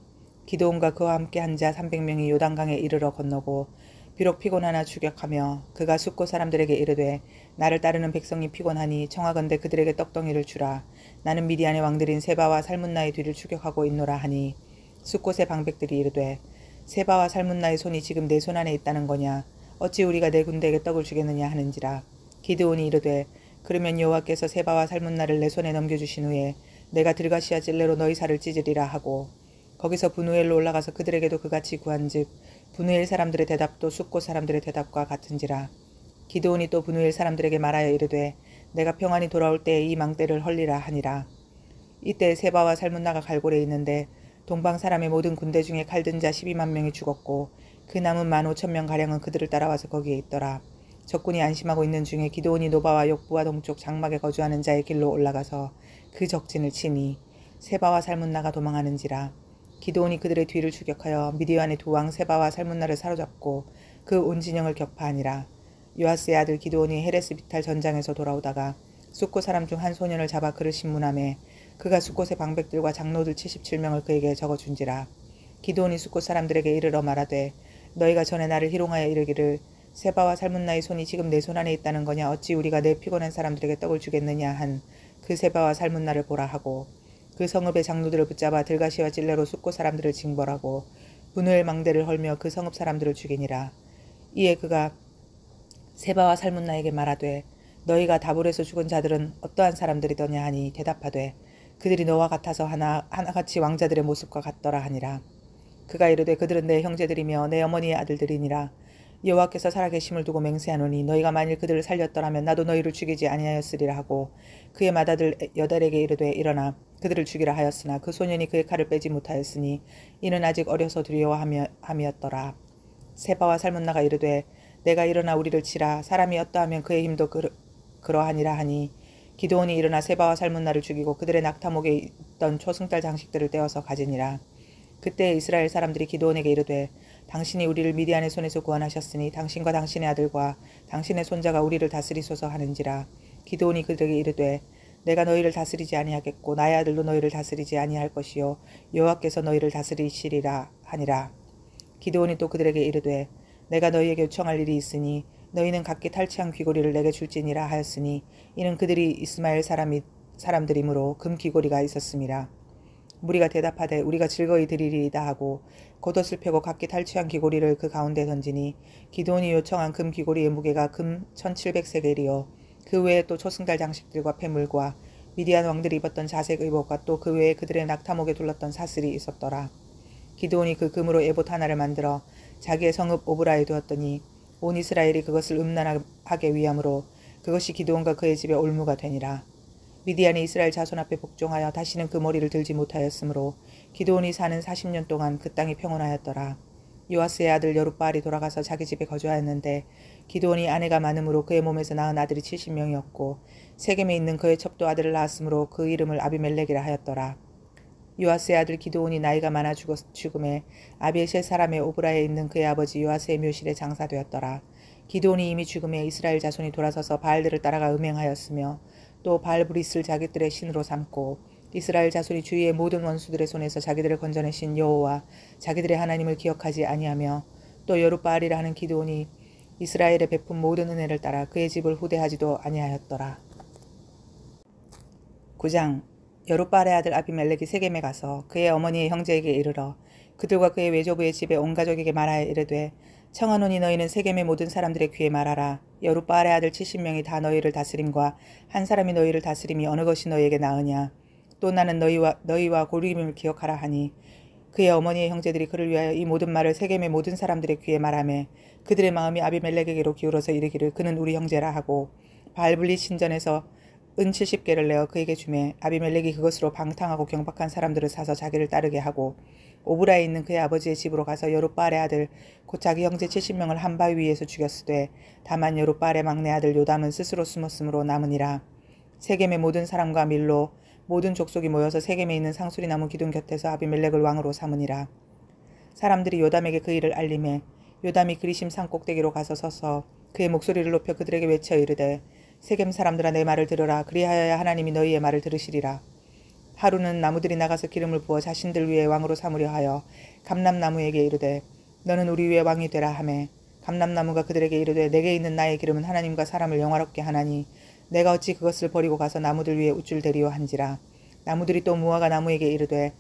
기드온과 그와 함께 한 자 300명이 요단강에 이르러 건너고 비록 피곤하나 추격하며 그가 숫곳 사람들에게 이르되 나를 따르는 백성이 피곤하니 청하건대 그들에게 떡덩이를 주라. 나는 미디안의 왕들인 세바와 살문나의 뒤를 추격하고 있노라 하니 숫곳의 방백들이 이르되 세바와 살문나의 손이 지금 내 손 안에 있다는 거냐. 어찌 우리가 내 군대에게 떡을 주겠느냐 하는지라. 기드온이 이르되 그러면 여호와께서 세바와 살문나를 내 손에 넘겨주신 후에 내가 들가시아 찔레로 너희 살을 찢으리라 하고 거기서 분우엘로 올라가서 그들에게도 그같이 구한즉 분우엘 사람들의 대답도 숫곳 사람들의 대답과 같은지라. 기드온이 또 분우엘 사람들에게 말하여 이르되 내가 평안히 돌아올 때에 이 망대를 헐리라 하니라. 이때 세바와 살문나가 갈골에 있는데 동방 사람의 모든 군대 중에 칼든 자 12만 명이 죽었고 그 남은 15,000명가량은 그들을 따라와서 거기에 있더라. 적군이 안심하고 있는 중에 기드온이 노바와 욕부와 동쪽 장막에 거주하는 자의 길로 올라가서 그 적진을 치니 세바와 살문나가 도망하는지라. 기드온이 그들의 뒤를 추격하여 미디안의 두 왕 세바와 살문나를 사로잡고 그 온 진영을 격파하니라. 요아스의 아들 기드온이 헤레스 비탈 전장에서 돌아오다가 숫곳 사람 중 한 소년을 잡아 그를 신문하매 그가 숫곳의 방백들과 장로들 77명을 그에게 적어준지라. 기드온이 숫곳 사람들에게 이르러 말하되 너희가 전에 나를 희롱하여 이르기를 세바와 살문나의 손이 지금 내 손 안에 있다는 거냐. 어찌 우리가 내 피곤한 사람들에게 떡을 주겠느냐 한 그 세바와 살문나를 보라 하고 그 성읍의 장로들을 붙잡아 들가시와 찔레로 숫곳 사람들을 징벌하고 분우엘 망대를 헐며 그 성읍 사람들을 죽이니라. 이에 그가 세바와 살문나에게 말하되 너희가 다볼에서 죽은 자들은 어떠한 사람들이더냐 하니 대답하되 그들이 너와 같아서 하나같이 왕자들의 모습과 같더라 하니라. 그가 이르되 그들은 내 형제들이며 내 어머니의 아들들이니라. 여호와께서 살아계심을 두고 맹세하노니 너희가 만일 그들을 살렸더라면 나도 너희를 죽이지 아니하였으리라 하고 그의 맏아들 여달에게 이르되 일어나 그들을 죽이라 하였으나 그 소년이 그의 칼을 빼지 못하였으니 이는 아직 어려서 두려워함이었더라. 세바와 살문나가 이르되 내가 일어나 우리를 치라. 사람이 어떠하면 그의 힘도 그러하니라 하니 기드온이 일어나 세바와 살문나를 죽이고 그들의 낙타목에 있던 초승달 장식들을 떼어서 가지니라. 그때 이스라엘 사람들이 기드온에게 이르되 당신이 우리를 미디안의 손에서 구원하셨으니 당신과 당신의 아들과 당신의 손자가 우리를 다스리소서 하는지라. 기드온이 그들에게 이르되 내가 너희를 다스리지 아니하겠고 나의 아들도 너희를 다스리지 아니할 것이요 여호와께서 너희를 다스리시리라 하니라. 기드온이 또 그들에게 이르되 내가 너희에게 요청할 일이 있으니 너희는 각기 탈취한 귀고리를 내게 줄지니라 하였으니 이는 그들이 이스마엘 사람들이므로 금 귀고리가 있었음이라. 무리가 대답하되 우리가 즐거이 드리리이다 하고 겉옷을 펴고 각기 탈취한 귀고리를 그 가운데 던지니 기드온이 요청한 금 귀고리의 무게가 금 1700세겔이요 그 외에 또 초승달 장식들과 폐물과 미디안 왕들이 입었던 자색 의복과 또 그 외에 그들의 낙타목에 둘렀던 사슬이 있었더라. 기드온이 그 금으로 에봇 하나를 만들어 자기의 성읍 오브라에 두었더니 온 이스라엘이 그것을 음란하게 위함으로 그것이 기드온과 그의 집에 올무가 되니라. 미디안이 이스라엘 자손 앞에 복종하여 다시는 그 머리를 들지 못하였으므로 기드온이 사는 40년 동안 그 땅이 평온하였더라. 요아스의 아들 여룻바알이 돌아가서 자기 집에 거주하였는데 기드온이 아내가 많음으로 그의 몸에서 낳은 아들이 70명이었고 세겜에 있는 그의 첩도 아들을 낳았으므로 그 이름을 아비멜렉이라 하였더라. 요아스의 아들 기드온이 나이가 많아 죽음에 아비에셀 사람의 오브라에 있는 그의 아버지 요아스의 묘실에 장사되었더라. 기드온이 이미 죽음에 이스라엘 자손이 돌아서서 바알들을 따라가 음행하였으며 또 바알브릿을 자기들의 신으로 삼고 이스라엘 자손이 주위의 모든 원수들의 손에서 자기들을 건져내신 여호와 자기들의 하나님을 기억하지 아니하며 또 여룻바알이라 하는 기드온이 이스라엘에 베푼 모든 은혜를 따라 그의 집을 후대하지도 아니하였더라. 9장. 여룻바알의 아들 아비멜렉이 세겜에 가서 그의 어머니의 형제에게 이르러 그들과 그의 외조부의 집에 온 가족에게 말하여 이르되 청하노니 너희는 세겜의 모든 사람들의 귀에 말하라. 여룻바알의 아들 70명이 다 너희를 다스림과 한 사람이 너희를 다스림이 어느 것이 너희에게 나으냐. 또 나는 너희와 고르임을 기억하라 하니 그의 어머니의 형제들이 그를 위하여 이 모든 말을 세겜의 모든 사람들의 귀에 말하며 그들의 마음이 아비멜렉에게로 기울어서 이르기를 그는 우리 형제라 하고 바알블릿 신전에서 은 70개를 내어 그에게 주매 아비멜렉이 그것으로 방탕하고 경박한 사람들을 사서 자기를 따르게 하고 오브라에 있는 그의 아버지의 집으로 가서 여룻바알의 아들 곧 자기 형제 70명을 한 바위 위에서 죽였으되 다만 여룻바알의 막내 아들 요담은 스스로 숨었으므로 남으니라. 세겜의 모든 사람과 밀로 모든 족속이 모여서 세겜에 있는 상수리나무 기둥 곁에서 아비멜렉을 왕으로 삼으니라. 사람들이 요담에게 그 일을 알림해 요담이 그리심 산 꼭대기로 가서 서서 그의 목소리를 높여 그들에게 외쳐 이르되 세겜 사람들아 내 말을 들으라. 그리하여야 하나님이 너희의 말을 들으시리라. 하루는 나무들이 나가서 기름을 부어 자신들 위에 왕으로 삼으려 하여 감람나무에게 이르되 너는 우리 위에 왕이 되라 하매 감람나무가 그들에게 이르되 내게 있는 나의 기름은 하나님과 사람을 영화롭게 하나니 내가 어찌 그것을 버리고 가서 나무들 위에 우쭐대리오 한지라. 나무들이 또 무화과 나무에게 이르되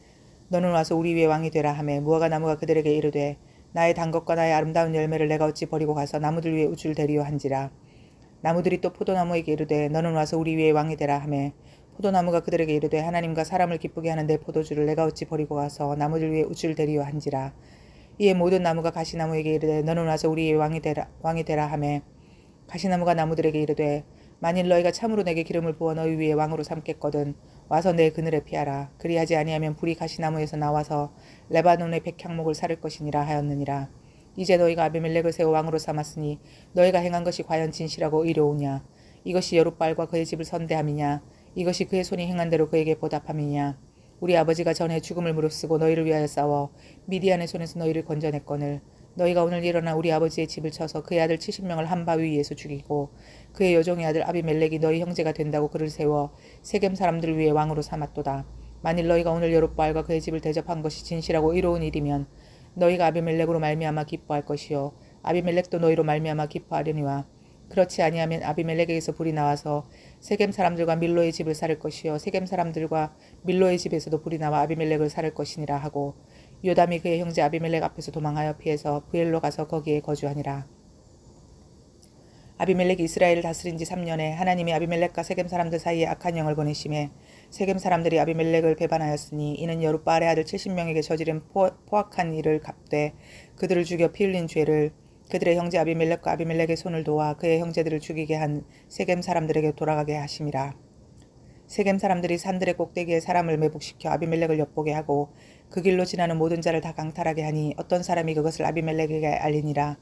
너는 와서 우리 위에 왕이 되라 하매 무화과 나무가 그들에게 이르되 나의 단 것과 나의 아름다운 열매를 내가 어찌 버리고 가서 나무들 위에 우쭐대리오 한지라. 나무들이 또 포도나무에게 이르되 너는 와서 우리 위에 왕이 되라 하매 포도나무가 그들에게 이르되 하나님과 사람을 기쁘게 하는 내 포도주를 내가 어찌 버리고 가서 나무들 위에 우쭐대리오 한지라. 이에 모든 나무가 가시나무에게 이르되 너는 와서 우리 위에 왕이 되라 하매 가시나무가 나무들에게 이르되 만일 너희가 참으로 내게 기름을 부어 너희 위에 왕으로 삼겠거든 와서 내 그늘에 피하라. 그리하지 아니하면 불이 가시나무에서 나와서 레바논의 백향목을 사를 것이니라 하였느니라. 이제 너희가 아비멜렉을 세워 왕으로 삼았으니 너희가 행한 것이 과연 진실하고 의로우냐. 이것이 여룻바알과 그의 집을 선대함이냐. 이것이 그의 손이 행한 대로 그에게 보답함이냐. 우리 아버지가 전에 죽음을 무릅쓰고 너희를 위하여 싸워 미디안의 손에서 너희를 건져냈거늘 너희가 오늘 일어나 우리 아버지의 집을 쳐서 그의 아들 70명을 한 바위 위에서 죽이고 그의 여종의 아들 아비멜렉이 너희 형제가 된다고 그를 세워 세겜 사람들을 위해 왕으로 삼았도다. 만일 너희가 오늘 여룻바알과 그의 집을 대접한 것이 진실하고 의로운 일이면 너희가 아비멜렉으로 말미암아 기뻐할 것이요 아비멜렉도 너희로 말미암아 기뻐하려니와 그렇지 아니하면 아비멜렉에게서 불이 나와서 세겜 사람들과 밀로의 집을 살을 것이요 세겜 사람들과 밀로의 집에서도 불이 나와 아비멜렉을 살을 것이니라 하고 요담이 그의 형제 아비멜렉 앞에서 도망하여 피해서 부엘로 가서 거기에 거주하니라. 아비멜렉이 이스라엘을 다스린 지 3년에 하나님이 아비멜렉과 세겜 사람들 사이에 악한 영을 보내심에 세겜 사람들이 아비멜렉을 배반하였으니 이는 여룻바알의 아들 70명에게 저지른 포악한 일을 갚되 그들을 죽여 피 흘린 죄를 그들의 형제 아비멜렉과 아비멜렉의 손을 도와 그의 형제들을 죽이게 한 세겜 사람들에게 돌아가게 하심이라. 세겜 사람들이 산들의 꼭대기에 사람을 매복시켜 아비멜렉을 엿보게 하고 그 길로 지나는 모든 자를 다 강탈하게 하니 어떤 사람이 그것을 아비멜렉에게 알리니라.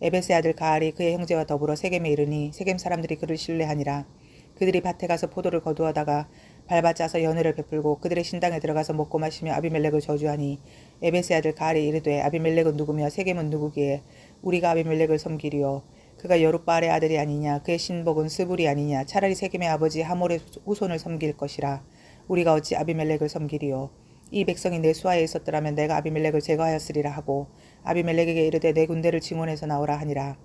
에벳의 아들 가알이 그의 형제와 더불어 세겜에 이르니 세겜 사람들이 그를 신뢰하니라. 그들이 밭에 가서 포도를 거두어다가 밟아 짜서 연회를 베풀고 그들의 신당에 들어가서 먹고 마시며 아비멜렉을 저주하니 에벳의 아들 가알이 이르되 아비멜렉은 누구며 세겜은 누구기에 우리가 아비멜렉을 섬기리요. 그가 여룻바알의 아들이 아니냐. 그의 신복은 스불이 아니냐. 차라리 세겜의 아버지 하몰의 후손을 섬길 것이라. 우리가 어찌 아비멜렉을 섬기리요. 이 백성이 내 수하에 있었더라면 내가 아비멜렉을 제거하였으리라 하고 아비멜렉에게 이르되 내 군대를 증원해서 나오라 하니라.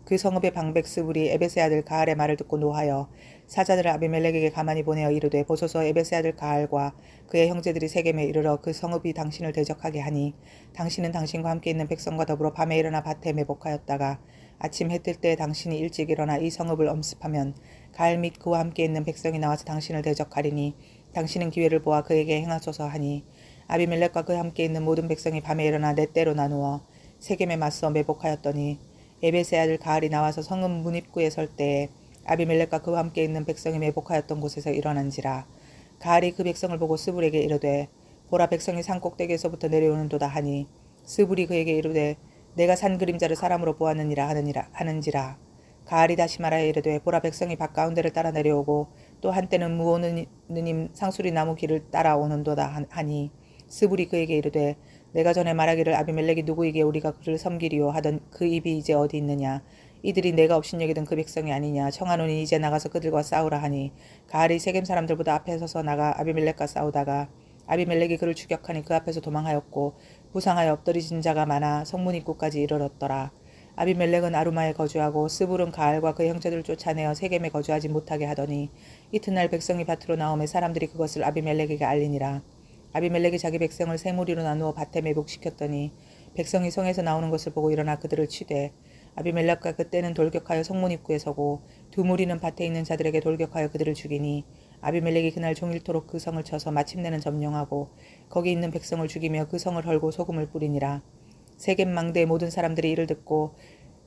그 성읍의 방백 스불이 에벳의 아들 가알의 말을 듣고 노하여 사자들을 아비멜렉에게 가만히 보내어 이르되 보소서 에벳의 아들 가알과 그의 형제들이 세겜에 이르러 그 성읍이 당신을 대적하게 하니 당신은 당신과 함께 있는 백성과 더불어 밤에 일어나 밭에 매복하였다가 아침 해 뜰 때 당신이 일찍 일어나 이 성읍을 엄습하면 가을 및 그와 함께 있는 백성이 나와서 당신을 대적하리니 당신은 기회를 보아 그에게 행하소서 하니 아비멜렉과 그와 함께 있는 모든 백성이 밤에 일어나 네 때로 나누어 세겜에 맞서 매복하였더니 에벳의 아들 가알이 나와서 성읍 문 입구에 설 때에 아비멜렉과 그와 함께 있는 백성이 매복하였던 곳에서 일어난지라. 가알이 그 백성을 보고 스불에게 이르되 보라 백성이 산 꼭대기에서부터 내려오는도다 하니 스불이 그에게 이르되 내가 산 그림자를 사람으로 보았느니라 하는지라. 가알이 다시 말하여 이르되 보라 백성이 밭 가운데를 따라 내려오고 또 한때는 무오느님 상수리 나무 길을 따라오는도다 하니 스불이 그에게 이르되 내가 전에 말하기를 아비멜렉이 누구이기에 우리가 그를 섬기리요 하던 그 입이 이제 어디 있느냐. 이들이 내가 업신여기던 그 백성이 아니냐. 청하노니 이제 나가서 그들과 싸우라 하니 가알이 세겜 사람들보다 앞에 서서 나가 아비멜렉과 싸우다가 아비멜렉이 그를 추격하니 그 앞에서 도망하였고 부상하여 엎드리진 자가 많아 성문 입구까지 이르렀더라. 아비멜렉은 아루마에 거주하고 스불은 가알과 그 형제들을 쫓아내어 세겜에 거주하지 못하게 하더니 이튿날 백성이 밭으로 나오매 사람들이 그것을 아비멜렉에게 알리니라. 아비멜렉이 자기 백성을 세 무리로 나누어 밭에 매복시켰더니 백성이 성에서 나오는 것을 보고 일어나 그들을 치되 아비멜렉과 그때는 돌격하여 성문 입구에 서고 두 무리는 밭에 있는 자들에게 돌격하여 그들을 죽이니 아비멜렉이 그날 종일토록 그 성을 쳐서 마침내는 점령하고 거기 있는 백성을 죽이며 그 성을 헐고 소금을 뿌리니라. 세겜 망대의 모든 사람들이 이를 듣고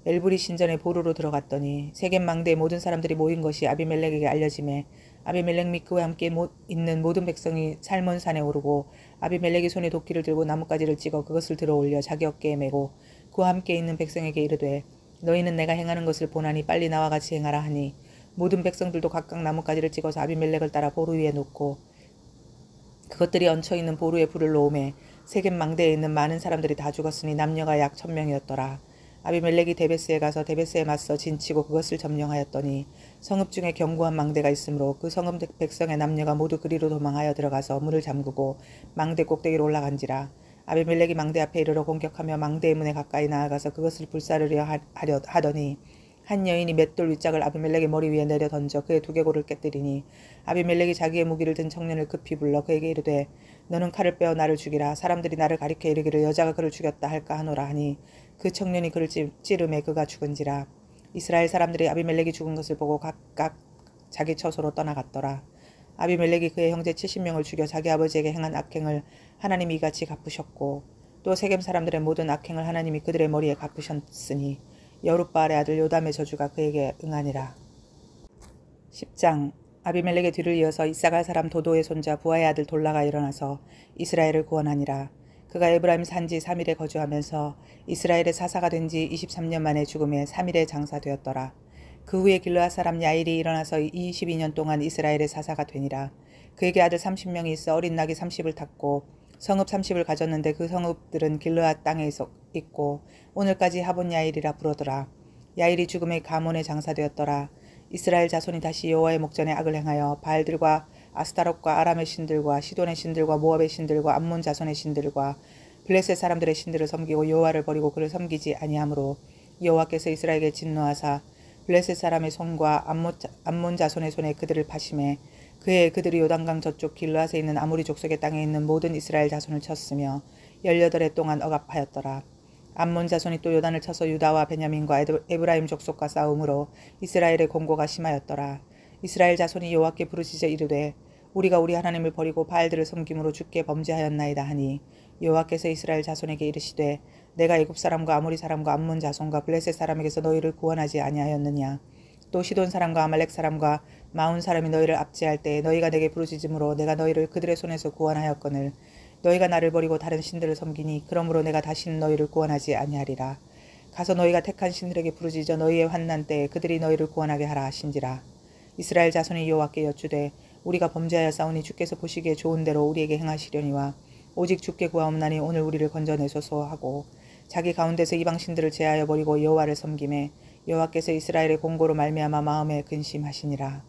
엘브리 신전에 보루로 들어갔더니 세겜 망대의 모든 사람들이 모인 것이 아비멜렉에게 알려지매 아비멜렉 및 그와 함께 있는 모든 백성이 살몬 산에 오르고 아비멜렉이 손에 도끼를 들고 나뭇가지를 찍어 그것을 들어 올려 자기 어깨에 메고 그와 함께 있는 백성에게 이르되 너희는 내가 행하는 것을 보나니 빨리 나와 같이 행하라 하니 모든 백성들도 각각 나뭇가지를 찍어서 아비멜렉을 따라 보루 위에 놓고 그것들이 얹혀있는 보루에 불을 놓음에 세겜 망대에 있는 많은 사람들이 다 죽었으니 남녀가 약 1000명이었더라. 아비멜렉이 데베스에 가서 데베스에 맞서 진치고 그것을 점령하였더니 성읍 중에 견고한 망대가 있으므로 그 성읍 백성의 남녀가 모두 그리로 도망하여 들어가서 문을 잠그고 망대 꼭대기로 올라간지라. 아비멜렉이 망대 앞에 이르러 공격하며 망대의 문에 가까이 나아가서 그것을 불사르려 하더니 한 여인이 맷돌 윗짝을 아비멜렉의 머리 위에 내려 던져 그의 두개골을 깨뜨리니 아비멜렉이 자기의 무기를 든 청년을 급히 불러 그에게 이르되 너는 칼을 빼어 나를 죽이라. 사람들이 나를 가리켜 이르기를 여자가 그를 죽였다 할까 하노라 하니 그 청년이 그를 찌르매 그가 죽은지라. 이스라엘 사람들이 아비멜렉이 죽은 것을 보고 각각 자기 처소로 떠나갔더라. 아비멜렉이 그의 형제 70명을 죽여 자기 아버지에게 행한 악행을 하나님이 이같이 갚으셨고 또 세겜 사람들의 모든 악행을 하나님이 그들의 머리에 갚으셨으니 여룻바알의 아들 요담의 저주가 그에게 응하니라. 10장. 아비멜렉의 뒤를 이어서 이사갈 사람 도도의 손자 부하의 아들 돌라가 일어나서 이스라엘을 구원하니라. 그가 에브라임 산지 3일에 거주하면서 이스라엘의 사사가 된 지 23년 만에 죽음에 3일에 장사되었더라. 그 후에 길르앗 사람 야일이 일어나서 22년 동안 이스라엘의 사사가 되니라. 그에게 아들 30명이 있어 어린 낙이 30을 탔고 성읍 30을 가졌는데 그 성읍들은 길르앗 땅에 있고 오늘까지 하본 야일이라 부르더라. 야일이 죽음에 가몬에 장사되었더라. 이스라엘 자손이 다시 여호와의 목전에 악을 행하여 바알들과 아스타롯과 아람의 신들과 시돈의 신들과 모압의 신들과 암몬 자손의 신들과 블레셋 사람들의 신들을 섬기고 여호와를 버리고 그를 섬기지 아니하므로 여호와께서 이스라엘에게 진노하사 블레셋 사람의 손과 암몬 자손의 손에 그들을 파심해 그들이 요단강 저쪽 길르앗에 있는 아모리 족속의 땅에 있는 모든 이스라엘 자손을 쳤으며 18해 동안 억압하였더라. 암몬 자손이 또 요단을 쳐서 유다와 베냐민과 에브라임 족속과 싸움으로 이스라엘의 공고가 심하였더라. 이스라엘 자손이 여호와께 부르짖어 이르되 우리가 우리 하나님을 버리고 바알들을 섬김으로 주께 범죄하였나이다 하니 여호와께서 이스라엘 자손에게 이르시되 내가 애굽 사람과 아모리 사람과 암몬 자손과 블레셋 사람에게서 너희를 구원하지 아니하였느냐. 또 시돈 사람과 아말렉 사람과 마온 사람이 너희를 압제할 때에 너희가 내게 부르짖음으로 내가 너희를 그들의 손에서 구원하였거늘 너희가 나를 버리고 다른 신들을 섬기니 그러므로 내가 다시는 너희를 구원하지 아니하리라. 가서 너희가 택한 신들에게 부르짖어 너희의 환난 때에 그들이 너희를 구원하게 하라 하신지라. 이스라엘 자손이 여호와께 여쭈되 우리가 범죄하였사오니 주께서 보시기에 좋은 대로 우리에게 행하시려니와 오직 주께 구하옵나니 오늘 우리를 건져내소서 하고 자기 가운데서 이방 신들을 제하여 버리고 여호와를 섬김에 여호와께서 이스라엘의 공고로 말미암아 마음에 근심하시니라.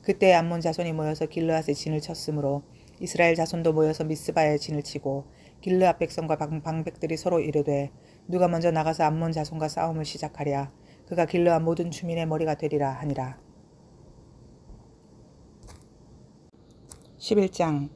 그때 암몬 자손이 모여서 길르앗에 진을 쳤으므로 이스라엘 자손도 모여서 미스바에 진을 치고 길르앗 백성과 방백들이 서로 이르되 누가 먼저 나가서 암몬 자손과 싸움을 시작하랴. 그가 길르앗 모든 주민의 머리가 되리라 하니라. 11장.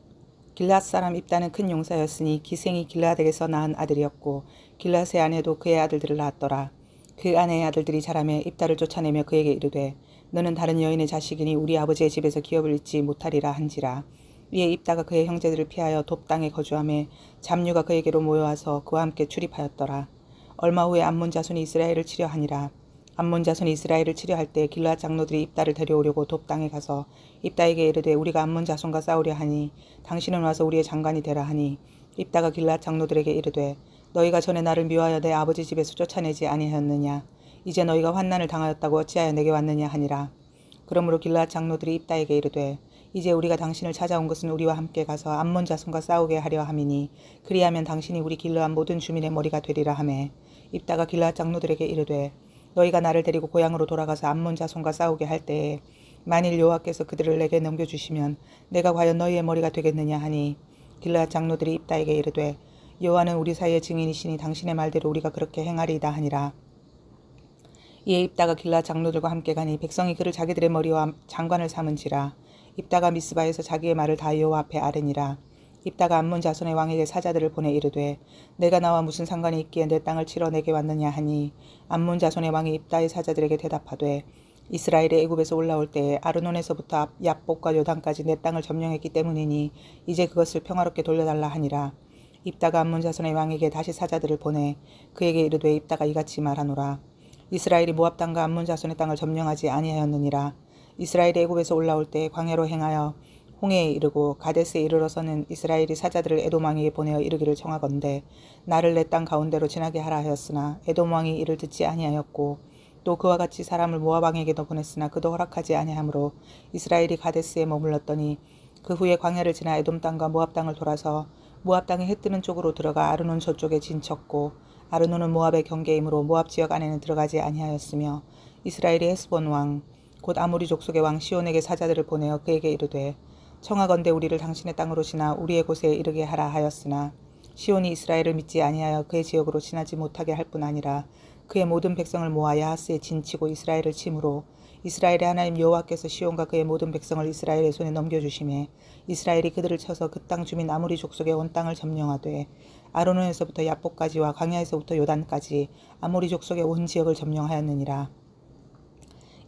길르앗 사람 입다는 큰 용사였으니 기생이 길르앗에게서 낳은 아들이었고 길르앗의 아내도 그의 아들들을 낳았더라. 그 아내의 아들들이 자라매 입다를 쫓아내며 그에게 이르되 너는 다른 여인의 자식이니 우리 아버지의 집에서 기업을 잊지 못하리라 한지라. 이에 입다가 그의 형제들을 피하여 돕 땅에 거주하며 잡류가 그에게로 모여와서 그와 함께 출입하였더라. 얼마 후에 암몬 자손이 이스라엘을 치려 하니라. 암몬 자손이 이스라엘을 치려 할 때 길르앗 장로들이 입다를 데려오려고 돕 땅에 가서 입다에게 이르되 우리가 암몬 자손과 싸우려 하니 당신은 와서 우리의 장관이 되라 하니 입다가 길르앗 장로들에게 이르되 너희가 전에 나를 미워하여 내 아버지 집에서 쫓아내지 아니하였느냐. 이제 너희가 환난을 당하였다고 어찌하여 내게 왔느냐 하니라. 그러므로 길르앗 장로들이 입다에게 이르되 이제 우리가 당신을 찾아온 것은 우리와 함께 가서 암몬 자손과 싸우게 하려 함이니 그리하면 당신이 우리 길르앗 모든 주민의 머리가 되리라 하매 입다가 길르앗 장로들에게 이르되 너희가 나를 데리고 고향으로 돌아가서 암몬 자손과 싸우게 할 때에 만일 여호와께서 그들을 내게 넘겨주시면 내가 과연 너희의 머리가 되겠느냐 하니 길르앗 장로들이 입다에게 이르되 여호와는 우리 사이의 증인이시니 당신의 말대로 우리가 그렇게 행하리이다 하니라. 이에 입다가 길르앗 장로들과 함께 가니 백성이 그를 자기들의 머리와 장관을 삼은지라. 입다가 미스바에서 자기의 말을 다 여호와 앞에 아뢰니라. 입다가 암몬 자손의 왕에게 사자들을 보내 이르되 내가 나와 무슨 상관이 있기에 내 땅을 치러 내게 왔느냐 하니 암몬 자손의 왕이 입다의 사자들에게 대답하되 이스라엘이 애굽에서 올라올 때에 아르논에서부터 얍복과 요단까지 내 땅을 점령했기 때문이니 이제 그것을 평화롭게 돌려달라 하니라. 입다가 암몬 자손의 왕에게 다시 사자들을 보내 그에게 이르되 입다가 이같이 말하노라. 이스라엘이 모압 땅과 암몬 자손의 땅을 점령하지 아니하였느니라. 이스라엘이 애굽에서 올라올 때 광야로 행하여 홍해에 이르고 가데스에 이르러서는 이스라엘이 사자들을 에돔 왕에게 보내어 이르기를 청하건대 나를 내 땅 가운데로 지나게 하라 하였으나 에돔 왕이 이를 듣지 아니하였고 또 그와 같이 사람을 모압 왕에게도 보냈으나 그도 허락하지 아니하므로 이스라엘이 가데스에 머물렀더니 그 후에 광야를 지나 에돔 땅과 모압 땅을 돌아서 모압 땅의 해 뜨는 쪽으로 들어가 아르논 저쪽에 진쳤고 아르논은 모압의 경계이므로 모압 지역 안에는 들어가지 아니하였으며 이스라엘이 헤스본 왕 곧 아모리 족속의 왕 시온에게 사자들을 보내어 그에게 이르되 청하건대 우리를 당신의 땅으로 지나 우리의 곳에 이르게 하라 하였으나 시온이 이스라엘을 믿지 아니하여 그의 지역으로 지나지 못하게 할 뿐 아니라 그의 모든 백성을 모아 야하스에 진치고 이스라엘을 치므로 이스라엘의 하나님 여호와께서 시온과 그의 모든 백성을 이스라엘의 손에 넘겨주심에 이스라엘이 그들을 쳐서 그 땅 주민 아모리 족속의 온 땅을 점령하되 아르논에서부터 얍복까지와 광야에서부터 요단까지 아모리 족속의 온 지역을 점령하였느니라.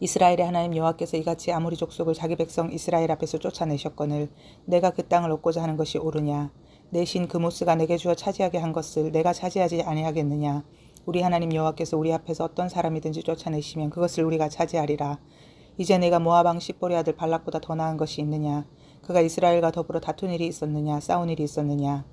이스라엘의 하나님 여호와께서 이같이 아모리 족속을 자기 백성 이스라엘 앞에서 쫓아내셨거늘 내가 그 땅을 얻고자 하는 것이 옳으냐. 내 신 그모스가 내게 주어 차지하게 한 것을 내가 차지하지 아니하겠느냐. 우리 하나님 여호와께서 우리 앞에서 어떤 사람이든지 쫓아내시면 그것을 우리가 차지하리라. 이제 내가 모압 왕 십볼의 아들 발락보다 더 나은 것이 있느냐. 그가 이스라엘과 더불어 다툰 일이 있었느냐 싸운 일이 있었느냐.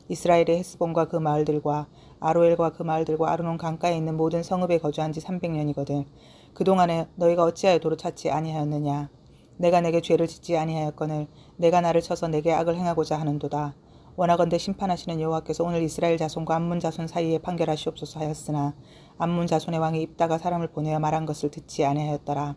이스라엘의 헤스본과 그 마을들과 아로엘과 그 마을들과 아르논 강가에 있는 모든 성읍에 거주한 지 300년이거든. 그동안에 너희가 어찌하여 도로 찾지 아니하였느냐. 내가 내게 죄를 짓지 아니하였거늘 내가 나를 쳐서 내게 악을 행하고자 하는도다. 원하건대 심판하시는 여호와께서 오늘 이스라엘 자손과 암몬 자손 사이에 판결하시옵소서 하였으나 암몬 자손의 왕이 입다가 사람을 보내어 말한 것을 듣지 아니하였더라.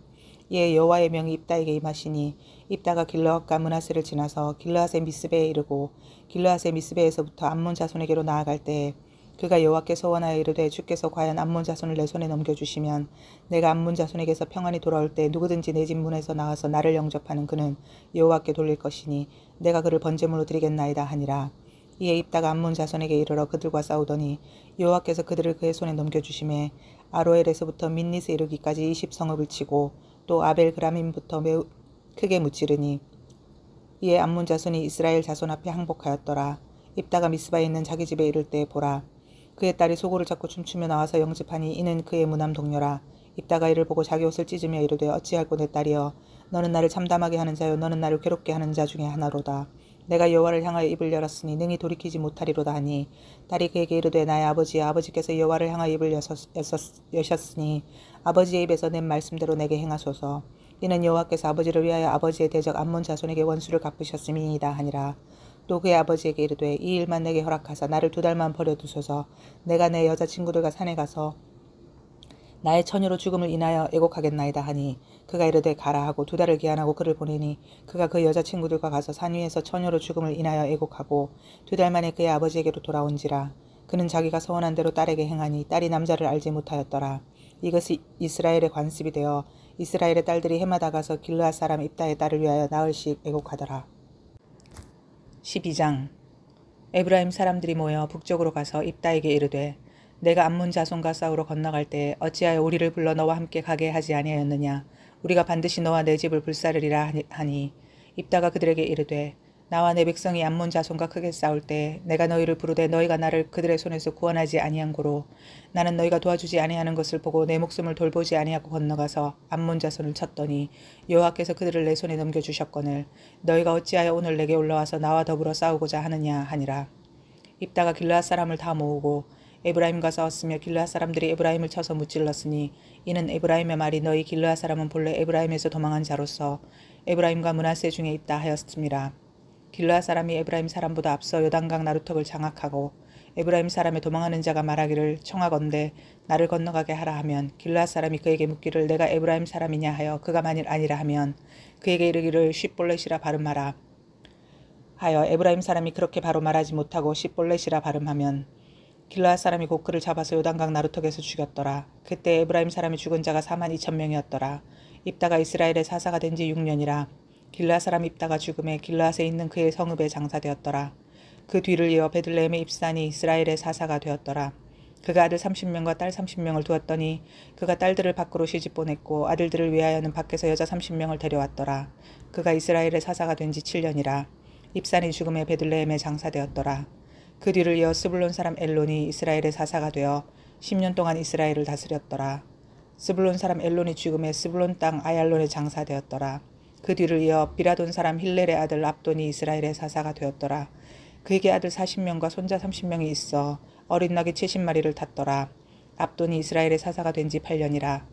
이에 여호와의 명이 입다에게 임하시니 입다가 길르앗과 므낫세를 지나서 길르앗의 미스베에 이르고 길르앗의 미스베에서부터 암몬 자손에게로 나아갈 때에 그가 여호와께 소원하여 이르되 주께서 과연 암몬 자손을 내 손에 넘겨주시면 내가 암몬 자손에게서 평안히 돌아올 때 누구든지 내 집 문에서 나와서 나를 영접하는 그는 여호와께 돌릴 것이니 내가 그를 번제물로 드리겠나이다 하니라. 이에 입다가 암몬 자손에게 이르러 그들과 싸우더니 여호와께서 그들을 그의 손에 넘겨주심에 아로엘에서부터 민닛에 이르기까지 20성읍을 치고 또 아벨 그라밈부터 매우 크게 무찌르니 이에 암몬 자손이 이스라엘 자손 앞에 항복하였더라. 입다가 미스바에 있는 자기 집에 이를 때 보라. 그의 딸이 소고를 잡고 춤추며 나와서 영접하니 이는 그의 무남 동료라. 입다가 이를 보고 자기 옷을 찢으며 이르되 어찌할꼬 내 딸이여 너는 나를 참담하게 하는 자요 너는 나를 괴롭게 하는 자 중에 하나로다. 내가 여호와를 향하여 입을 열었으니 능히 돌이키지 못하리로다 하니 딸이 그에게 이르되 나의 아버지여 아버지께서 여호와를 향하여 입을 여셨으니 아버지의 입에서 낸 말씀대로 내게 행하소서. 이는 여호와께서 아버지를 위하여 아버지의 대적 암몬 자손에게 원수를 갚으셨음이니이다 하니라. 또 그의 아버지에게 이르되 이 일만 내게 허락하사 나를 2달만 버려두소서. 내가 내 여자친구들과 산에 가서 나의 처녀로 죽음을 인하여 애곡하겠나이다 하니 그가 이르되 가라 하고 2달을 기한하고 그를 보내니 그가 그 여자친구들과 가서 산 위에서 처녀로 죽음을 인하여 애곡하고 2달 만에 그의 아버지에게로 돌아온지라. 그는 자기가 서원한 대로 딸에게 행하니 딸이 남자를 알지 못하였더라. 이것이 이스라엘의 관습이 되어 이스라엘의 딸들이 해마다 가서 길르앗 사람 입다의 딸을 위하여 나흘씩 애곡하더라. 12장. 에브라임 사람들이 모여 북쪽으로 가서 입다에게 이르되 내가 암몬 자손과 싸우러 건너갈 때 어찌하여 우리를 불러 너와 함께 가게 하지 아니하였느냐. 우리가 반드시 너와 내 집을 불사르리라 하니 입다가 그들에게 이르되 나와 내 백성이 암몬 자손과 크게 싸울 때 내가 너희를 부르되 너희가 나를 그들의 손에서 구원하지 아니한 고로 나는 너희가 도와주지 아니하는 것을 보고 내 목숨을 돌보지 아니하고 건너가서 암몬 자손을 쳤더니 여호와께서 그들을 내 손에 넘겨주셨거늘 너희가 어찌하여 오늘 내게 올라와서 나와 더불어 싸우고자 하느냐 하니라. 입다가 길르앗 사람을 다 모으고 에브라임과 싸웠으며 길르앗 사람들이 에브라임을 쳐서 무찔렀으니 이는 에브라임의 말이 너희 길르앗 사람은 본래 에브라임에서 도망한 자로서 에브라임과 므낫세 중에 있다 하였습니다. 길르앗 사람이 에브라임 사람보다 앞서 요단강 나루턱을 장악하고 에브라임 사람의 도망하는 자가 말하기를 청하건대 나를 건너가게 하라 하면 길르앗 사람이 그에게 묻기를 내가 에브라임 사람이냐 하여 그가 만일 아니라 하면 그에게 이르기를 쉿볼렛이라 발음하라 하여 에브라임 사람이 그렇게 바로 말하지 못하고 쉿볼렛이라 발음하면 길르앗 사람이 곧 그를 잡아서 요단강 나루턱에서 죽였더라. 그때 에브라임 사람이 죽은 자가 42,000명이었더라. 입다가 이스라엘의 사사가 된 지 6년이라. 길르앗 사람 입다가 죽음에 길르앗에 있는 그의 성읍에 장사되었더라. 그 뒤를 이어 베들레헴의 입산이 이스라엘의 사사가 되었더라. 그가 아들 30명과 딸 30명을 두었더니 그가 딸들을 밖으로 시집 보냈고 아들들을 위하여는 밖에서 여자 30명을 데려왔더라. 그가 이스라엘의 사사가 된 지 7년이라. 입산이 죽음에 베들레헴에 장사되었더라. 그 뒤를 이어 스불론 사람 엘론이 이스라엘의 사사가 되어 10년 동안 이스라엘을 다스렸더라. 스불론 사람 엘론이 죽음에 스불론 땅 아얄론에 장사되었더라. 그 뒤를 이어 비라돈 사람 힐렐의 아들 압돈이 이스라엘의 사사가 되었더라. 그에게 아들 40명과 손자 30명이 있어 어린 나귀 70마리를 탔더라. 압돈이 이스라엘의 사사가 된 지 8년이라.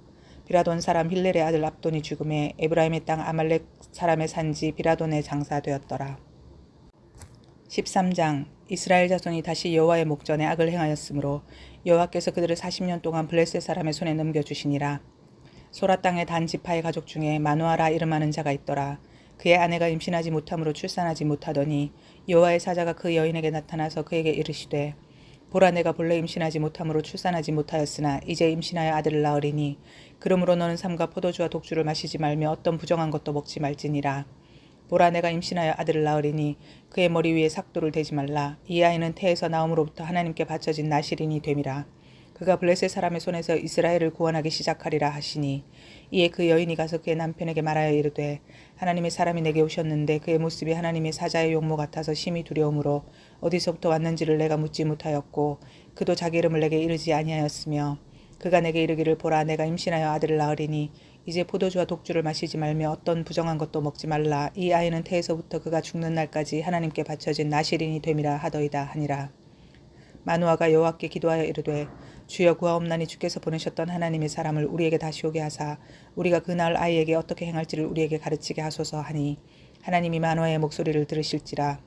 비라돈 사람 힐렐의 아들 압돈이 죽음에 에브라임의 땅 아말렉 사람의 산지 비라돈에 장사되었더라. 13장 이스라엘 자손이 다시 여호와의 목전에 악을 행하였으므로 여호와께서 그들을 40년 동안 블레셋 사람의 손에 넘겨주시니라. 소라 땅의 단 지파의 가족 중에 마누아라 이름하는 자가 있더라. 그의 아내가 임신하지 못함으로 출산하지 못하더니 여호와의 사자가 그 여인에게 나타나서 그에게 이르시되 보라 내가 본래 임신하지 못함으로 출산하지 못하였으나 이제 임신하여 아들을 낳으리니 그러므로 너는 삼가 포도주와 독주를 마시지 말며 어떤 부정한 것도 먹지 말지니라. 보라 내가 임신하여 아들을 낳으리니 그의 머리 위에 삭도를 대지 말라. 이 아이는 태에서 나옴으로부터 하나님께 바쳐진 나실인이 됨이라. 그가 블레셋 사람의 손에서 이스라엘을 구원하기 시작하리라 하시니 이에 그 여인이 가서 그의 남편에게 말하여 이르되 하나님의 사람이 내게 오셨는데 그의 모습이 하나님의 사자의 용모 같아서 심히 두려움으로 어디서부터 왔는지를 내가 묻지 못하였고 그도 자기 이름을 내게 이르지 아니하였으며 그가 내게 이르기를 보라 내가 임신하여 아들을 낳으리니 이제 포도주와 독주를 마시지 말며 어떤 부정한 것도 먹지 말라. 이 아이는 태에서부터 그가 죽는 날까지 하나님께 바쳐진 나실인이 됨이라 하더이다 하니라. 마누아가 여호와께 기도하여 이르되 주여 구하옵나니 주께서 보내셨던 하나님의 사람을 우리에게 다시 오게 하사 우리가 그날 아이에게 어떻게 행할지를 우리에게 가르치게 하소서 하니 하나님이 마누아의 목소리를 들으실지라.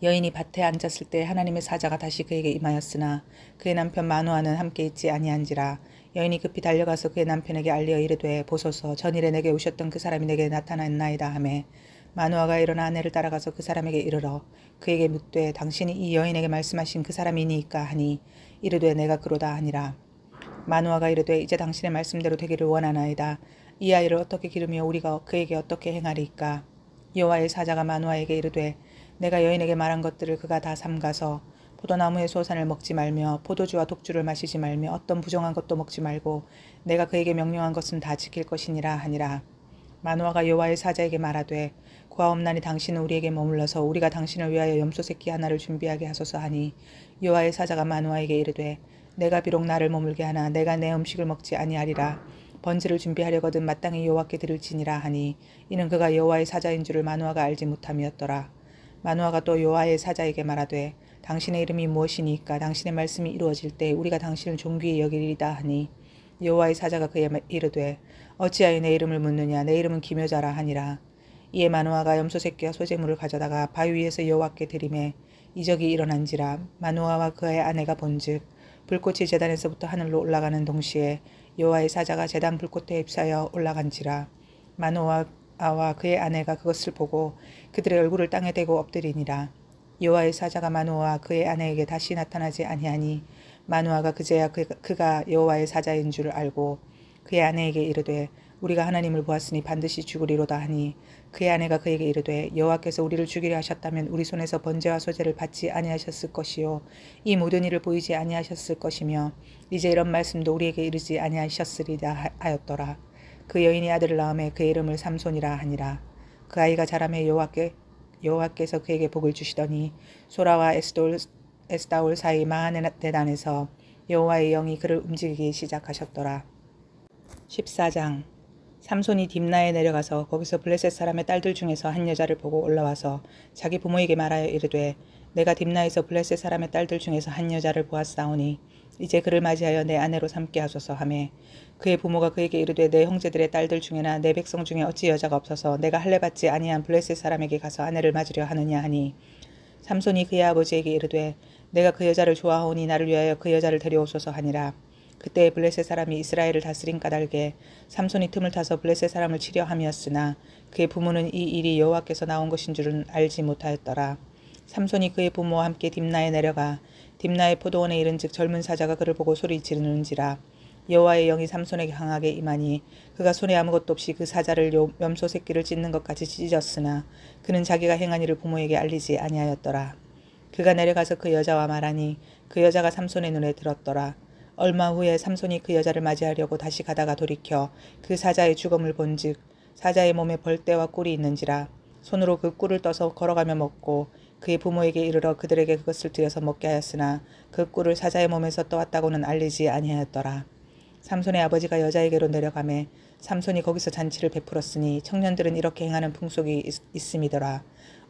여인이 밭에 앉았을 때 하나님의 사자가 다시 그에게 임하였으나 그의 남편 마누아는 함께 있지 아니한지라. 여인이 급히 달려가서 그의 남편에게 알리어 이르되 보소서 전일에 내게 오셨던 그 사람이 내게 나타났나이다 하매 마누아가 일어나 아내를 따라가서 그 사람에게 이르러 그에게 묻되 당신이 이 여인에게 말씀하신 그 사람이니이까 하니 이르되 내가 그로다 하니라. 마누아가 이르되 이제 당신의 말씀대로 되기를 원하나이다. 이 아이를 어떻게 기르며 우리가 그에게 어떻게 행하리이까. 여호와의 사자가 마누아에게 이르되 내가 여인에게 말한 것들을 그가 다 삼가서 포도나무의 소산을 먹지 말며 포도주와 독주를 마시지 말며 어떤 부정한 것도 먹지 말고 내가 그에게 명령한 것은 다 지킬 것이니라 하니라. 마누아가 여호와의 사자에게 말하되 구하옵나니 당신은 우리에게 머물러서 우리가 당신을 위하여 염소 새끼 하나를 준비하게 하소서 하니 여호와의 사자가 마누아에게 이르되 내가 비록 나를 머물게 하나 내가 내 음식을 먹지 아니하리라. 번제를 준비하려거든 마땅히 여호와께 드릴지니라 하니 이는 그가 여호와의 사자인 줄을 마누아가 알지 못함이었더라. 마누아가 또 여호와의 사자에게 말하되 당신의 이름이 무엇이니까 당신의 말씀이 이루어질 때 우리가 당신을 존귀히 여기리이다 하니 여호와의 사자가 그에 이르되 어찌하여 내 이름을 묻느냐 내 이름은 기묘자라 하니라. 이에 마누아가 염소 새끼와 소재물을 가져다가 바위 위에서 여호와께 드리매 이적이 일어난지라. 마누아와 그의 아내가 본즉 불꽃이 제단에서부터 하늘로 올라가는 동시에 여호와의 사자가 제단 불꽃에 휩싸여 올라간지라. 마누아와 그의 아내가 그것을 보고 그들의 얼굴을 땅에 대고 엎드리니라. 여호와의 사자가 마누아와 그의 아내에게 다시 나타나지 아니하니 마누아가 그제야 그가 여호와의 사자인 줄 알고 그의 아내에게 이르되 우리가 하나님을 보았으니 반드시 죽으리로다 하니 그의 아내가 그에게 이르되 여호와께서 우리를 죽이려 하셨다면 우리 손에서 번제와 소제를 받지 아니하셨을 것이요 이 모든 일을 보이지 아니하셨을 것이며 이제 이런 말씀도 우리에게 이르지 아니하셨으리라 하였더라. 그 여인이 아들을 낳음에 그의 이름을 삼손이라 하니라. 그 아이가 자라매 여호와께서 그에게 복을 주시더니 소라와 에스다올 사이 마하네단에서 여호와의 영이 그를 움직이기 시작하셨더라. 14장. 삼손이 딥나에 내려가서 거기서 블레셋 사람의 딸들 중에서 한 여자를 보고 올라와서 자기 부모에게 말하여 이르되 내가 딥나에서 블레셋 사람의 딸들 중에서 한 여자를 보았사오니 이제 그를 맞이하여 내 아내로 삼게 하소서 하매 그의 부모가 그에게 이르되 내 형제들의 딸들 중에나 내 백성 중에 어찌 여자가 없어서 내가 할례받지 아니한 블레셋 사람에게 가서 아내를 맞으려 하느냐 하니 삼손이 그의 아버지에게 이르되 내가 그 여자를 좋아하오니 나를 위하여 그 여자를 데려오소서 하니라. 그때 블레셋 사람이 이스라엘을 다스린 까닭에 삼손이 틈을 타서 블레셋 사람을 치려 함이었으나 그의 부모는 이 일이 여호와께서 나온 것인 줄은 알지 못하였더라. 삼손이 그의 부모와 함께 딥나에 내려가 딥나의 포도원에 이른즉 젊은 사자가 그를 보고 소리 지르는지라. 여호와의 영이 삼손에게 강하게 임하니 그가 손에 아무것도 없이 그 사자를 염소 새끼를 찢는 것 같이 찢었으나 그는 자기가 행한 일을 부모에게 알리지 아니하였더라. 그가 내려가서 그 여자와 말하니 그 여자가 삼손의 눈에 들었더라. 얼마 후에 삼손이 그 여자를 맞이하려고 다시 가다가 돌이켜 그 사자의 죽음을 본즉 사자의 몸에 벌떼와 꿀이 있는지라. 손으로 그 꿀을 떠서 걸어가며 먹고 그의 부모에게 이르러 그들에게 그것을 들여서 먹게 하였으나 그 꿀을 사자의 몸에서 떠왔다고는 알리지 아니하였더라. 삼손의 아버지가 여자에게로 내려가매 삼손이 거기서 잔치를 베풀었으니 청년들은 이렇게 행하는 풍속이 있음이더라.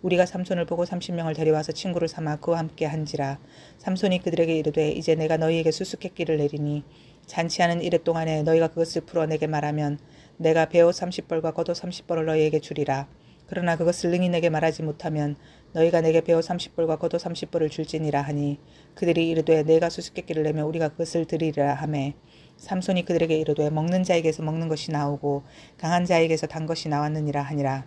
우리가 삼손을 보고 30명을 데려와서 친구를 삼아 그와 함께 한지라. 삼손이 그들에게 이르되 이제 내가 너희에게 수수께끼를 내리니 잔치하는 이래 동안에 너희가 그것을 풀어 내게 말하면 내가 베옷 30벌과 겉옷 30벌을 너희에게 주리라. 그러나 그것을 능히 내게 말하지 못하면 너희가 내게 베옷 30벌과 겉옷 30벌을 줄지니라 하니 그들이 이르되 내가 수수께끼를 내면 우리가 그것을 드리리라 하매 삼손이 그들에게 이르되 먹는 자에게서 먹는 것이 나오고 강한 자에게서 단 것이 나왔느니라 하니라.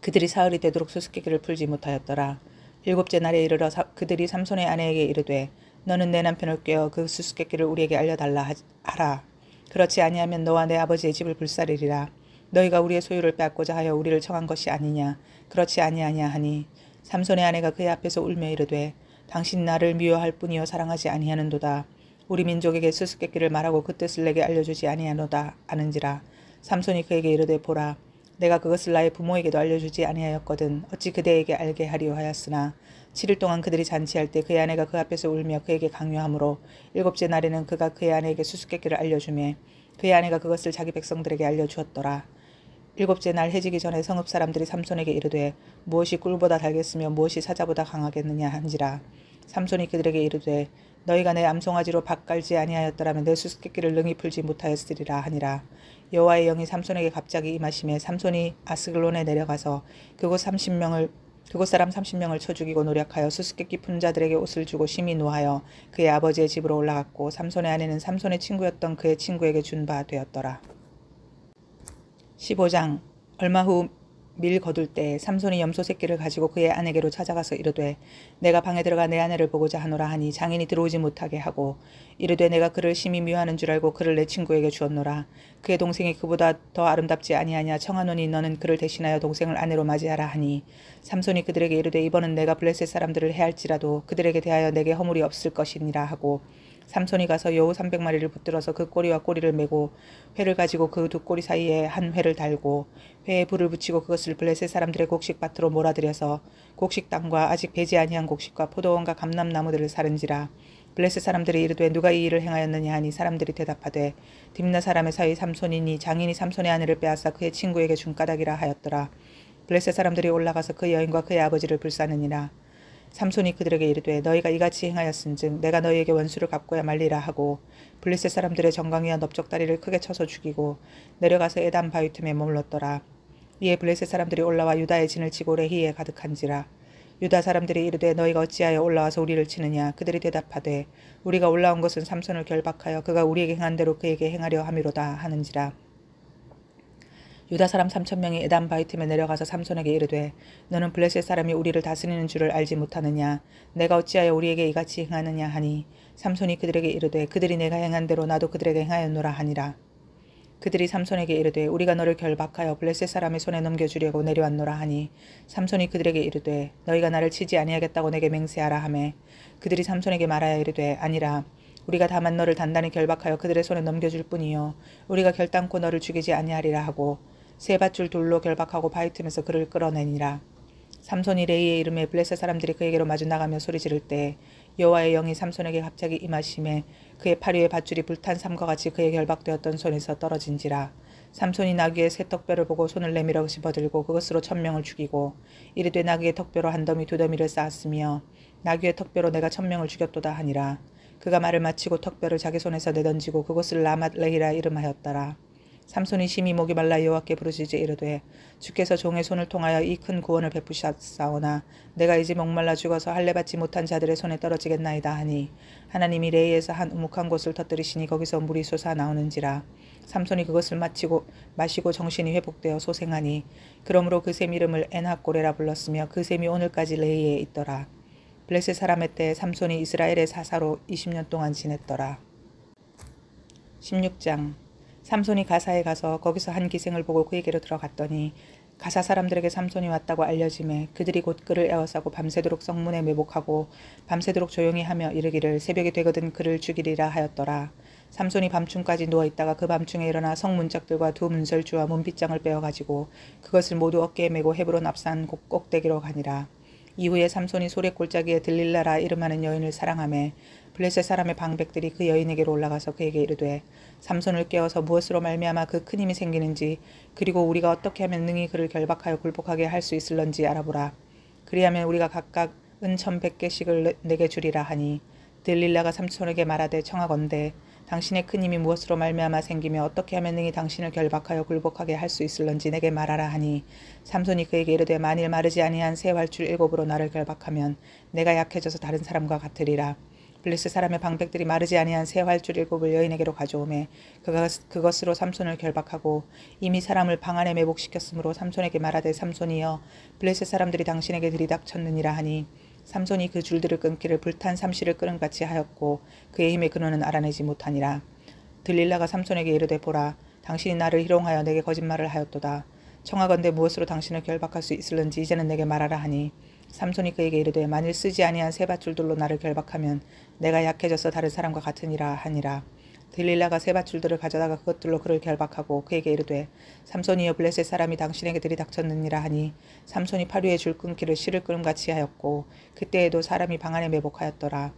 그들이 사흘이 되도록 수수께끼를 풀지 못하였더라. 일곱째 날에 이르러 그들이 삼손의 아내에게 이르되 너는 내 남편을 꾀어 그 수수께끼를 우리에게 알려달라 하라. 그렇지 아니하면 너와 내 아버지의 집을 불사르리라. 너희가 우리의 소유를 빼앗고자 하여 우리를 청한 것이 아니냐. 그렇지 아니하냐 하니 삼손의 아내가 그의 앞에서 울며 이르되 당신 나를 미워할 뿐이요 사랑하지 아니하는도다. 우리 민족에게 수수께끼를 말하고 그 뜻을 내게 알려주지 아니하노다 아는지라. 삼손이 그에게 이르되 보라 내가 그것을 나의 부모에게도 알려주지 아니하였거든 어찌 그대에게 알게 하리오 하였으나 7일 동안 그들이 잔치할 때 그의 아내가 그 앞에서 울며 그에게 강요하므로 일곱째 날에는 그가 그의 아내에게 수수께끼를 알려주매 그의 아내가 그것을 자기 백성들에게 알려주었더라. 일곱째 날 해지기 전에 성읍 사람들이 삼손에게 이르되 무엇이 꿀보다 달겠으며 무엇이 사자보다 강하겠느냐 한지라. 삼손이 그들에게 이르되 너희가 내 암송아지로 박 깔지 아니하였더라면 내 수수께끼를 능히 풀지 못하였으리라 하니라. 여호와의 영이 삼손에게 갑자기 임하심에 삼손이 아스글론에 내려가서 그곳 사람 30명을 쳐 죽이고 노력하여 수수께끼 푼 자들에게 옷을 주고 심히 노하여 그의 아버지의 집으로 올라갔고 삼손의 아내는 삼손의 친구였던 그의 친구에게 준 바 되었더라. 15장. 얼마 후 밀 거둘 때 삼손이 염소 새끼를 가지고 그의 아내에게로 찾아가서 이르되 내가 방에 들어가 내 아내를 보고자 하노라 하니 장인이 들어오지 못하게 하고 이르되 내가 그를 심히 미워하는 줄 알고 그를 내 친구에게 주었노라. 그의 동생이 그보다 더 아름답지 아니하냐 청하노니 너는 그를 대신하여 동생을 아내로 맞이하라 하니 삼손이 그들에게 이르되 이번은 내가 블레셋 사람들을 해할지라도 그들에게 대하여 내게 허물이 없을 것이니라 하고 삼손이 가서 여우 300마리를 붙들어서 그 꼬리와 꼬리를 메고 회를 가지고 그 두 꼬리 사이에 한 회를 달고 회에 불을 붙이고 그것을 블레셋 사람들의 곡식밭으로 몰아들여서 곡식 땅과 아직 배지 아니한 곡식과 포도원과 감람나무들을 사른지라. 블레셋 사람들이 이르되 누가 이 일을 행하였느냐 하니 사람들이 대답하되 딥나 사람의 사위 삼손이니 장인이 삼손의 아내를 빼앗아 그의 친구에게 준 까닭이라 하였더라. 블레셋 사람들이 올라가서 그 여인과 그의 아버지를 불사느니라. 삼손이 그들에게 이르되 너희가 이같이 행하였은즉 내가 너희에게 원수를 갚고야 말리라 하고 블레셋 사람들의 정강이와 넓적다리를 크게 쳐서 죽이고 내려가서 에담 바위 틈에 머물렀더라. 이에 블레셋 사람들이 올라와 유다의 진을 치고 레히에 가득한지라. 유다 사람들이 이르되 너희가 어찌하여 올라와서 우리를 치느냐. 그들이 대답하되 우리가 올라온 것은 삼손을 결박하여 그가 우리에게 행한 대로 그에게 행하려 함이로다 하는지라. 유다 사람 3,000명이 에담 바위 틈에 내려가서 삼손에게 이르되 너는 블레셋 사람이 우리를 다스리는 줄을 알지 못하느냐. 내가 어찌하여 우리에게 이같이 행하느냐 하니 삼손이 그들에게 이르되 그들이 내가 행한 대로 나도 그들에게 행하였노라 하니라. 그들이 삼손에게 이르되 우리가 너를 결박하여 블레셋 사람의 손에 넘겨주려고 내려왔노라 하니 삼손이 그들에게 이르되 너희가 나를 치지 아니하겠다고 내게 맹세하라 하매 그들이 삼손에게 말하여 이르되 아니라 우리가 다만 너를 단단히 결박하여 그들의 손에 넘겨줄 뿐이요 우리가 결단코 너를 죽이지 아니하리라 하고 세 밧줄 돌로 결박하고 바위 틈에서 그를 끌어내니라. 삼손이 레이의 이름에 블레셋 사람들이 그에게로 마주 나가며 소리 지를 때 여호와의 영이 삼손에게 갑자기 임하심에 그의 팔 위에 밧줄이 불탄 삼과 같이 그의 결박되었던 손에서 떨어진지라. 삼손이 나귀의 새 턱뼈를 보고 손을 내밀어 씹어들고 그것으로 1000명을 죽이고 이르되 나귀의 턱뼈로 한 더미 두 더미를 쌓았으며 나귀의 턱뼈로 내가 1000명을 죽였도다 하니라. 그가 말을 마치고 턱뼈를 자기 손에서 내던지고 그것을 라맛 레히라 이름하였더라. 삼손이 심히 목이 말라 여호와께 부르짖어 이르되 주께서 종의 손을 통하여 이 큰 구원을 베푸셨사오나 내가 이제 목말라 죽어서 할례 받지 못한 자들의 손에 떨어지겠나이다 하니 하나님이 레이에서 한 우묵한 곳을 터뜨리시니 거기서 물이 솟아 나오는지라. 삼손이 그것을 마시고 정신이 회복되어 소생하니 그러므로 그 샘 이름을 엔하꼬레라 불렀으며 그 샘이 오늘까지 레이에 있더라. 블레셋 사람의 때 삼손이 이스라엘의 사사로 20년 동안 지냈더라. 16장 삼손이 가사에 가서 거기서 한 기생을 보고 그에게로 들어갔더니 가사 사람들에게 삼손이 왔다고 알려지매 그들이 곧 그를 에워싸고 밤새도록 성문에 매복하고 밤새도록 조용히 하며 이르기를 새벽이 되거든 그를 죽이리라 하였더라. 삼손이 밤중까지 누워있다가 그 밤중에 일어나 성문짝들과 두 문설주와 문빗장을 빼어가지고 그것을 모두 어깨에 메고 헤브론 앞산 꼭대기로 가니라. 이후에 삼손이 소래 골짜기에 들릴라라 이름하는 여인을 사랑하매 블레셋 사람의 방백들이 그 여인에게로 올라가서 그에게 이르되 삼손을 깨워서 무엇으로 말미암아 그 큰 힘이 생기는지 그리고 우리가 어떻게 하면 능히 그를 결박하여 굴복하게 할 수 있을런지 알아보라. 그리하면 우리가 각각 은 1100개씩을 내게 주리라 하니 들릴라가 삼손에게 말하되 청하건대 당신의 큰 힘이 무엇으로 말미암아 생기며 어떻게 하면 능히 당신을 결박하여 굴복하게 할 수 있을런지 내게 말하라 하니 삼손이 그에게 이르되 만일 마르지 아니한 새 활줄 7으로 나를 결박하면 내가 약해져서 다른 사람과 같으리라. 블레셋 사람의 방백들이 마르지 아니한 새 활줄 7을 여인에게로 가져오매 그것으로 삼손을 결박하고 이미 사람을 방 안에 매복시켰으므로 삼손에게 말하되 삼손이여 블레셋 사람들이 당신에게 들이닥쳤느니라 하니 삼손이 그 줄들을 끊기를 불탄 삼시를 끄는같이 하였고 그의 힘의 근원은 알아내지 못하니라. 들릴라가 삼손에게 이르되 보라 당신이 나를 희롱하여 내게 거짓말을 하였도다. 청하건대 무엇으로 당신을 결박할 수 있을는지 이제는 내게 말하라 하니 삼손이 그에게 이르되 만일 쓰지 아니한 세 밧줄들로 나를 결박하면 내가 약해져서 다른 사람과 같으니라 하니라. 들릴라가 세 밧줄들을 가져다가 그것들로 그를 결박하고 그에게 이르되 삼손이여 블레셋 사람이 당신에게 들이닥쳤느니라 하니 삼손이 팔 위에 줄 끊기를 실을 끄름같이 하였고 그때에도 사람이 방 안에 매복하였더라.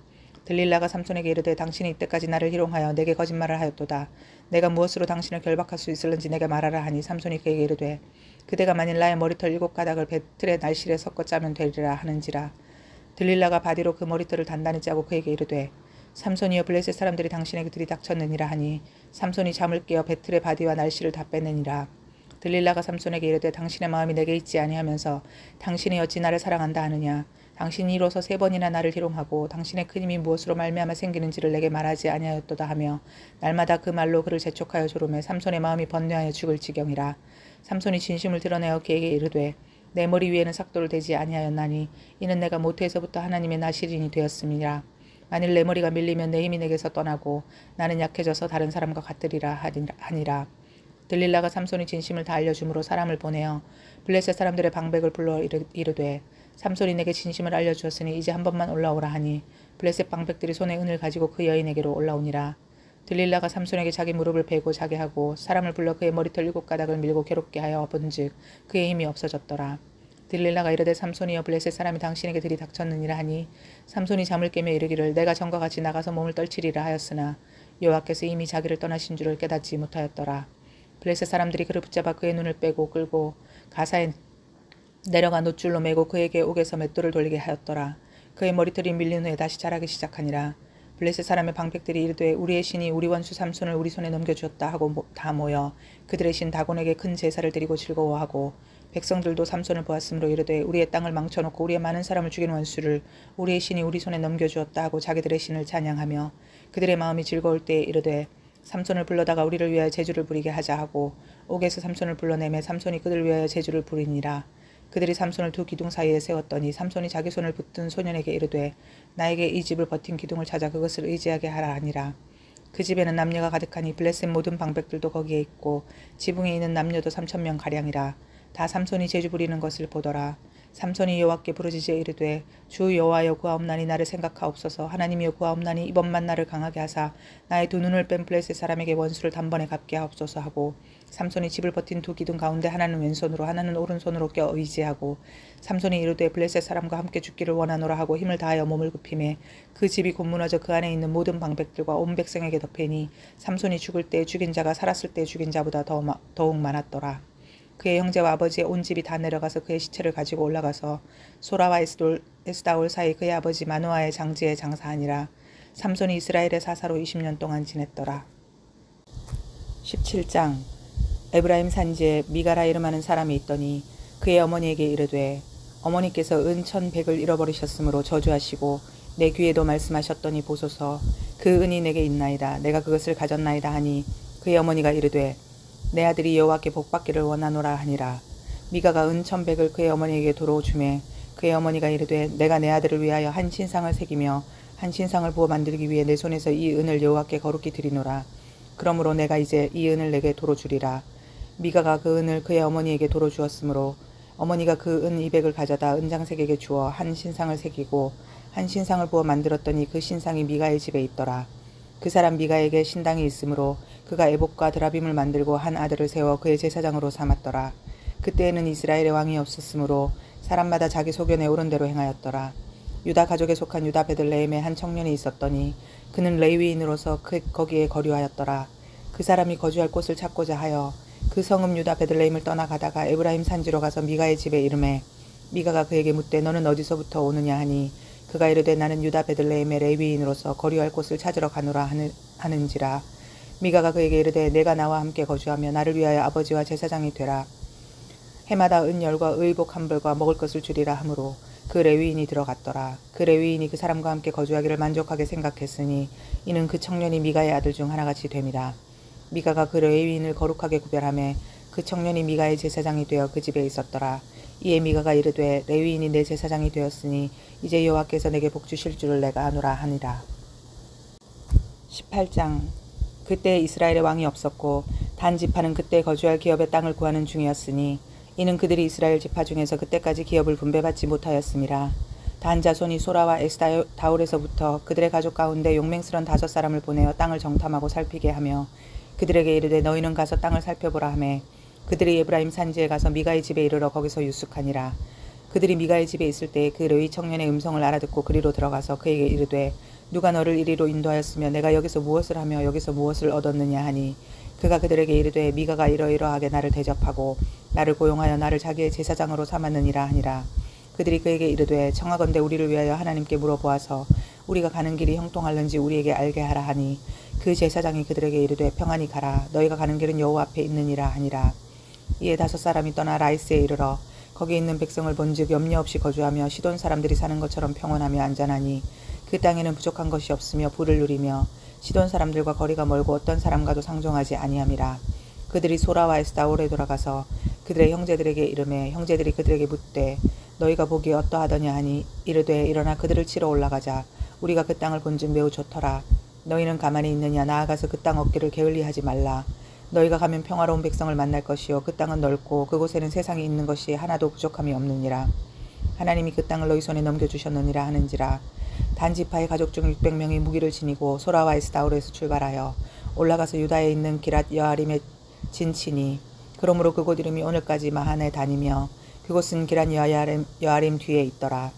들릴라가 삼손에게 이르되 당신이 이때까지 나를 희롱하여 내게 거짓말을 하였도다. 내가 무엇으로 당신을 결박할 수 있을는지 내게 말하라 하니 삼손이 그에게 이르되 그대가 만일 나의 머리털 7가닥을 배틀의 날실에 섞어 짜면 되리라 하는지라. 들릴라가 바디로 그 머리털을 단단히 짜고 그에게 이르되 삼손이여 블레셋 사람들이 당신에게 들이닥쳤느니라 하니 삼손이 잠을 깨어 배틀의 바디와 날실을 다 빼내니라. 들릴라가 삼손에게 이르되 당신의 마음이 내게 있지 아니하면서 당신이 어찌 나를 사랑한다 하느냐. 당신이 이로써 3번이나 나를 희롱하고 당신의 큰 힘이 무엇으로 말미암아 생기는지를 내게 말하지 아니하였도다 하며 날마다 그 말로 그를 재촉하여 조르매 삼손의 마음이 번뇌하여 죽을 지경이라. 삼손이 진심을 드러내어 그에게 이르되 내 머리 위에는 삭도를 대지 아니하였나니 이는 내가 모태에서부터 하나님의 나시린이 되었음이라. 만일 내 머리가 밀리면 내 힘이 내게서 떠나고 나는 약해져서 다른 사람과 같으리라 하니라. 들릴라가 삼손이 진심을 다 알려줌으로 사람을 보내어 블레셋 사람들의 방백을 불러 이르되 삼손이 내게 진심을 알려주었으니 이제 한 번만 올라오라 하니 블레셋 방백들이 손에 은을 가지고 그 여인에게로 올라오니라. 들릴라가 삼손에게 자기 무릎을 베고 자게 하고 사람을 불러 그의 머리털 7가닥을 밀고 괴롭게 하여 본즉 그의 힘이 없어졌더라. 들릴라가 이르되 삼손이여 블레셋 사람이 당신에게 들이닥쳤느니라 하니 삼손이 잠을 깨며 이르기를 내가 전과 같이 나가서 몸을 떨치리라 하였으나 여호와께서 이미 자기를 떠나신 줄을 깨닫지 못하였더라. 블레셋 사람들이 그를 붙잡아 그의 눈을 빼고 끌고 가사에 내려가 놋줄로 매고 그에게 옥에서 맷돌을 돌리게 하였더라. 그의 머리털이 밀린 후에 다시 자라기 시작하니라. 블레셋 사람의 방백들이 이르되 우리의 신이 우리 원수 삼손을 우리 손에 넘겨주었다 하고 다 모여 그들의 신 다곤에게 큰 제사를 드리고 즐거워하고 백성들도 삼손을 보았으므로 이르되 우리의 땅을 망쳐놓고 우리의 많은 사람을 죽인 원수를 우리의 신이 우리 손에 넘겨주었다 하고 자기들의 신을 찬양하며 그들의 마음이 즐거울 때에 이르되 삼손을 불러다가 우리를 위하여 제주를 부리게 하자 하고 옥에서 삼손을 불러내매 삼손이 그들을 위하여 제주를 부리니라. 그들이 삼손을 두 기둥 사이에 세웠더니 삼손이 자기 손을 붙든 소년에게 이르되 나에게 이 집을 버틴 기둥을 찾아 그것을 의지하게 하라 하니라. 그 집에는 남녀가 가득하니 블레셋 모든 방백들도 거기에 있고 지붕에 있는 남녀도 3,000명 가량이라. 다 삼손이 제주 부리는 것을 보더라. 삼손이 여호와께 부르짖어 이르되 주 여호와여 구하옵나니 나를 생각하옵소서. 하나님이여 구하옵나니 이번만 나를 강하게 하사 나의 두 눈을 뺀 블레셋 사람에게 원수를 단번에 갚게 하옵소서 하고 삼손이 집을 버틴 두 기둥 가운데 하나는 왼손으로 하나는 오른손으로 껴 의지하고 삼손이 이르되 블레셋 사람과 함께 죽기를 원하노라 하고 힘을 다하여 몸을 굽히매 그 집이 곧 무너져 그 안에 있는 모든 방백들과 온 백성에게 덮이니 삼손이 죽을 때 죽인 자가 살았을 때 죽인 자보다 더욱 많았더라. 그의 형제와 아버지의 온 집이 다 내려가서 그의 시체를 가지고 올라가서 소라와 에스다올 사이 그의 아버지 마누아의 장지에 장사하니라. 삼손이 이스라엘의 사사로 20년 동안 지냈더라. 17장. 에브라임 산지에 미가라 이름하는 사람이 있더니 그의 어머니에게 이르되 어머니께서 은 1,100을 잃어버리셨으므로 저주하시고 내 귀에도 말씀하셨더니 보소서 그 은이 내게 있나이다. 내가 그것을 가졌나이다 하니 그의 어머니가 이르되 내 아들이 여호와께 복받기를 원하노라 하니라. 미가가 은 1,100을 그의 어머니에게 도로 주매 그의 어머니가 이르되 내가 내 아들을 위하여 한 신상을 새기며 한 신상을 부어 만들기 위해 내 손에서 이 은을 여호와께 거룩히 드리노라. 그러므로 내가 이제 이 은을 내게 도로 주리라. 미가가 그 은을 그의 어머니에게 도로 주었으므로 어머니가 그 은 200을 가져다 은장색에게 주어 한 신상을 새기고 한 신상을 부어 만들었더니 그 신상이 미가의 집에 있더라. 그 사람 미가에게 신당이 있으므로 그가 에봇과 드라빔을 만들고 한 아들을 세워 그의 제사장으로 삼았더라. 그때에는 이스라엘의 왕이 없었으므로 사람마다 자기 소견에 오른 대로 행하였더라. 유다 가족에 속한 유다 베들레헴에 한 청년이 있었더니 그는 레위인으로서 거기에 거류하였더라. 그 사람이 거주할 곳을 찾고자 하여 그 성읍 유다 베들레헴을 떠나가다가 에브라임 산지로 가서 미가의 집에 이르매 미가가 그에게 묻되 너는 어디서부터 오느냐 하니 그가 이르되 나는 유다 베들레헴의 레위인으로서 거류할 곳을 찾으러 가노라 하는지라. 미가가 그에게 이르되 내가 나와 함께 거주하며 나를 위하여 아버지와 제사장이 되라. 해마다 은열과 의복 한 벌과 먹을 것을 주리라 하므로 그 레위인이 들어갔더라. 그 레위인이 그 사람과 함께 거주하기를 만족하게 생각했으니 이는 그 청년이 미가의 아들 중 하나같이 됨이라. 미가가 그 레위인을 거룩하게 구별하매 그 청년이 미가의 제사장이 되어 그 집에 있었더라. 이에 미가가 이르되 레위인이 내 제사장이 되었으니 이제 여호와께서 내게 복 주실 줄을 내가 아노라 하니라. 18장. 그때 이스라엘의 왕이 없었고 단 지파는 그때 거주할 기업의 땅을 구하는 중이었으니 이는 그들이 이스라엘 지파 중에서 그때까지 기업을 분배받지 못하였음이라. 단 자손이 소라와 에스다올에서부터 그들의 가족 가운데 용맹스런 5사람을 보내어 땅을 정탐하고 살피게 하며 그들에게 이르되 너희는 가서 땅을 살펴보라 하매 그들이 에브라임 산지에 가서 미가의 집에 이르러 거기서 유숙하니라. 그들이 미가의 집에 있을 때에 그 레위 청년의 음성을 알아듣고 그리로 들어가서 그에게 이르되 누가 너를 이리로 인도하였으며 내가 여기서 무엇을 하며 여기서 무엇을 얻었느냐 하니 그가 그들에게 이르되 미가가 이러이러하게 나를 대접하고 나를 고용하여 나를 자기의 제사장으로 삼았느니라 하니라. 그들이 그에게 이르되 청하건대 우리를 위하여 하나님께 물어보아서 우리가 가는 길이 형통할는지 우리에게 알게 하라 하니 그 제사장이 그들에게 이르되 평안히 가라. 너희가 가는 길은 여호와 앞에 있느니라 하니라. 이에 5사람이 떠나 라이스에 이르러 거기 있는 백성을 본즉 염려 없이 거주하며 시돈 사람들이 사는 것처럼 평온하며 안전하니 그 땅에는 부족한 것이 없으며 부를 누리며 시돈 사람들과 거리가 멀고 어떤 사람과도 상종하지 아니함이라. 그들이 소라와 에스다올에 돌아가서 그들의 형제들에게 이르매 형제들이 그들에게 묻되 너희가 보기에 어떠하더냐 하니 이르되 일어나 그들을 치러 올라가자. 우리가 그 땅을 본즉 매우 좋더라. 너희는 가만히 있느냐. 나아가서 그 땅 얻기를 게을리하지 말라. 너희가 가면 평화로운 백성을 만날 것이요 그 땅은 넓고 그곳에는 세상이 있는 것이 하나도 부족함이 없느니라. 하나님이 그 땅을 너희 손에 넘겨주셨느니라 하는지라. 단지파의 가족 중 600명이 무기를 지니고 소라와 에스다올에서 출발하여 올라가서 유다에 있는 기랏 여아림에 진치니 그러므로 그곳 이름이 오늘까지 마하네 다니며 그곳은 기랏 여아림 뒤에 있더라.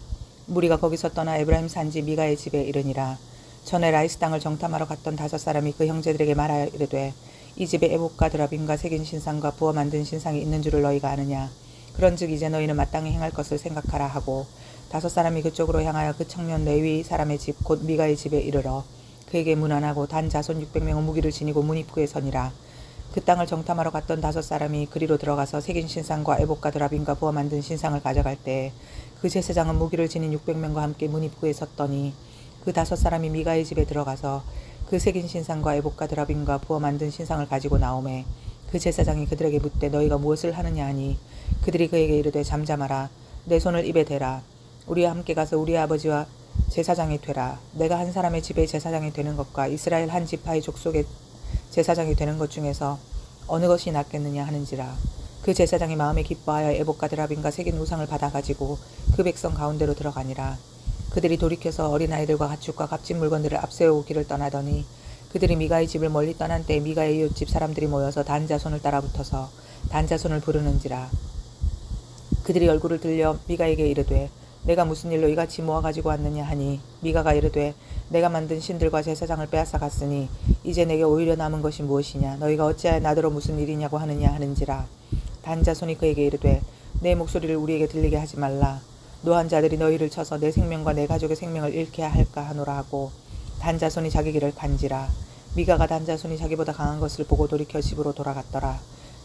무리가 거기서 떠나 에브라임 산지 미가의 집에 이르니라. 전에 라이스 땅을 정탐하러 갔던 5사람이 그 형제들에게 말하여 이르되 이 집에 에봇과 드라빔과 새긴 신상과 부어 만든 신상이 있는 줄을 너희가 아느냐. 그런즉 이제 너희는 마땅히 행할 것을 생각하라 하고 5사람이 그쪽으로 향하여 그 청년 레위 사람의 집 곧 미가의 집에 이르러 그에게 문안하고 단 자손 600명은 무기를 지니고 문 입구에 서니라. 그 땅을 정탐하러 갔던 5사람이 그리로 들어가서 새긴 신상과 에봇과 드라빔과 부어 만든 신상을 가져갈 때 그 제사장은 무기를 지닌 600명과 함께 문 입구에 섰더니 그 5사람이 미가의 집에 들어가서 그 새긴 신상과 에봇과 드라빔과 부어 만든 신상을 가지고 나오매 그 제사장이 그들에게 묻되 너희가 무엇을 하느냐 하니 그들이 그에게 이르되 잠잠하라. 내 손을 입에 대라. 우리와 함께 가서 우리의 아버지와 제사장이 되라. 내가 한 사람의 집의 제사장이 되는 것과 이스라엘 한 지파의 족속의 제사장이 되는 것 중에서 어느 것이 낫겠느냐 하는지라. 그 제사장이 마음에 기뻐하여 에봇과 드라빔과 새긴 우상을 받아가지고 그 백성 가운데로 들어가니라. 그들이 돌이켜서 어린아이들과 가축과 값진 물건들을 앞세우고 길을 떠나더니 그들이 미가의 집을 멀리 떠난 때에 미가의 이웃집 사람들이 모여서 단 자손을 따라붙어서 단 자손을 부르는지라. 그들이 얼굴을 들려 미가에게 이르되 내가 무슨 일로 이같이 모아가지고 왔느냐 하니 미가가 이르되 내가 만든 신들과 제사장을 빼앗아 갔으니 이제 내게 오히려 남은 것이 무엇이냐. 너희가 어찌하여 나더러 무슨 일이냐고 하느냐 하는지라. 단 자손이 그에게 이르되 내 목소리를 우리에게 들리게 하지 말라. 노한 자들이 너희를 쳐서 내 생명과 내 가족의 생명을 잃게 할까 하노라 하고 단 자손이 자기 길을 간지라. 미가가 단 자손이 자기보다 강한 것을 보고 돌이켜 집으로 돌아갔더라.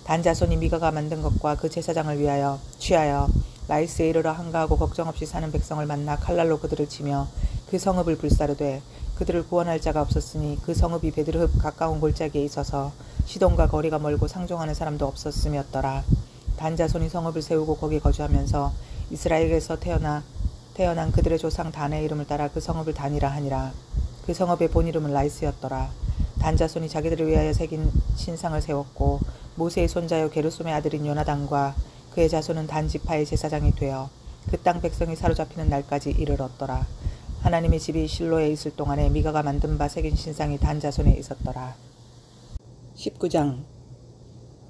단 자손이 미가가 만든 것과 그 제사장을 위하여 취하여 라이스에 이르러 한가하고 걱정 없이 사는 백성을 만나 칼날로 그들을 치며 그 성읍을 불사르되 그들을 구원할 자가 없었으니 그 성읍이 베드르흡 가까운 골짜기에 있어서 시돈과 거리가 멀고 상종하는 사람도 없었음이었더라. 단 자손이 성읍을 세우고 거기 거주하면서 이스라엘에서 태어난 그들의 조상 단의 이름을 따라 그 성읍을 단이라 하니라. 그 성읍의 본 이름은 라이스였더라. 단 자손이 자기들을 위하여 새긴 신상을 세웠고 모세의 손자요 게르솜의 아들인 요나단과 그의 자손은 단 지파의 제사장이 되어 그 땅 백성이 사로잡히는 날까지 이르렀더라. 하나님의 집이 실로에 있을 동안에 미가가 만든 바 새긴 신상이 단 자손에 있었더라. 19장.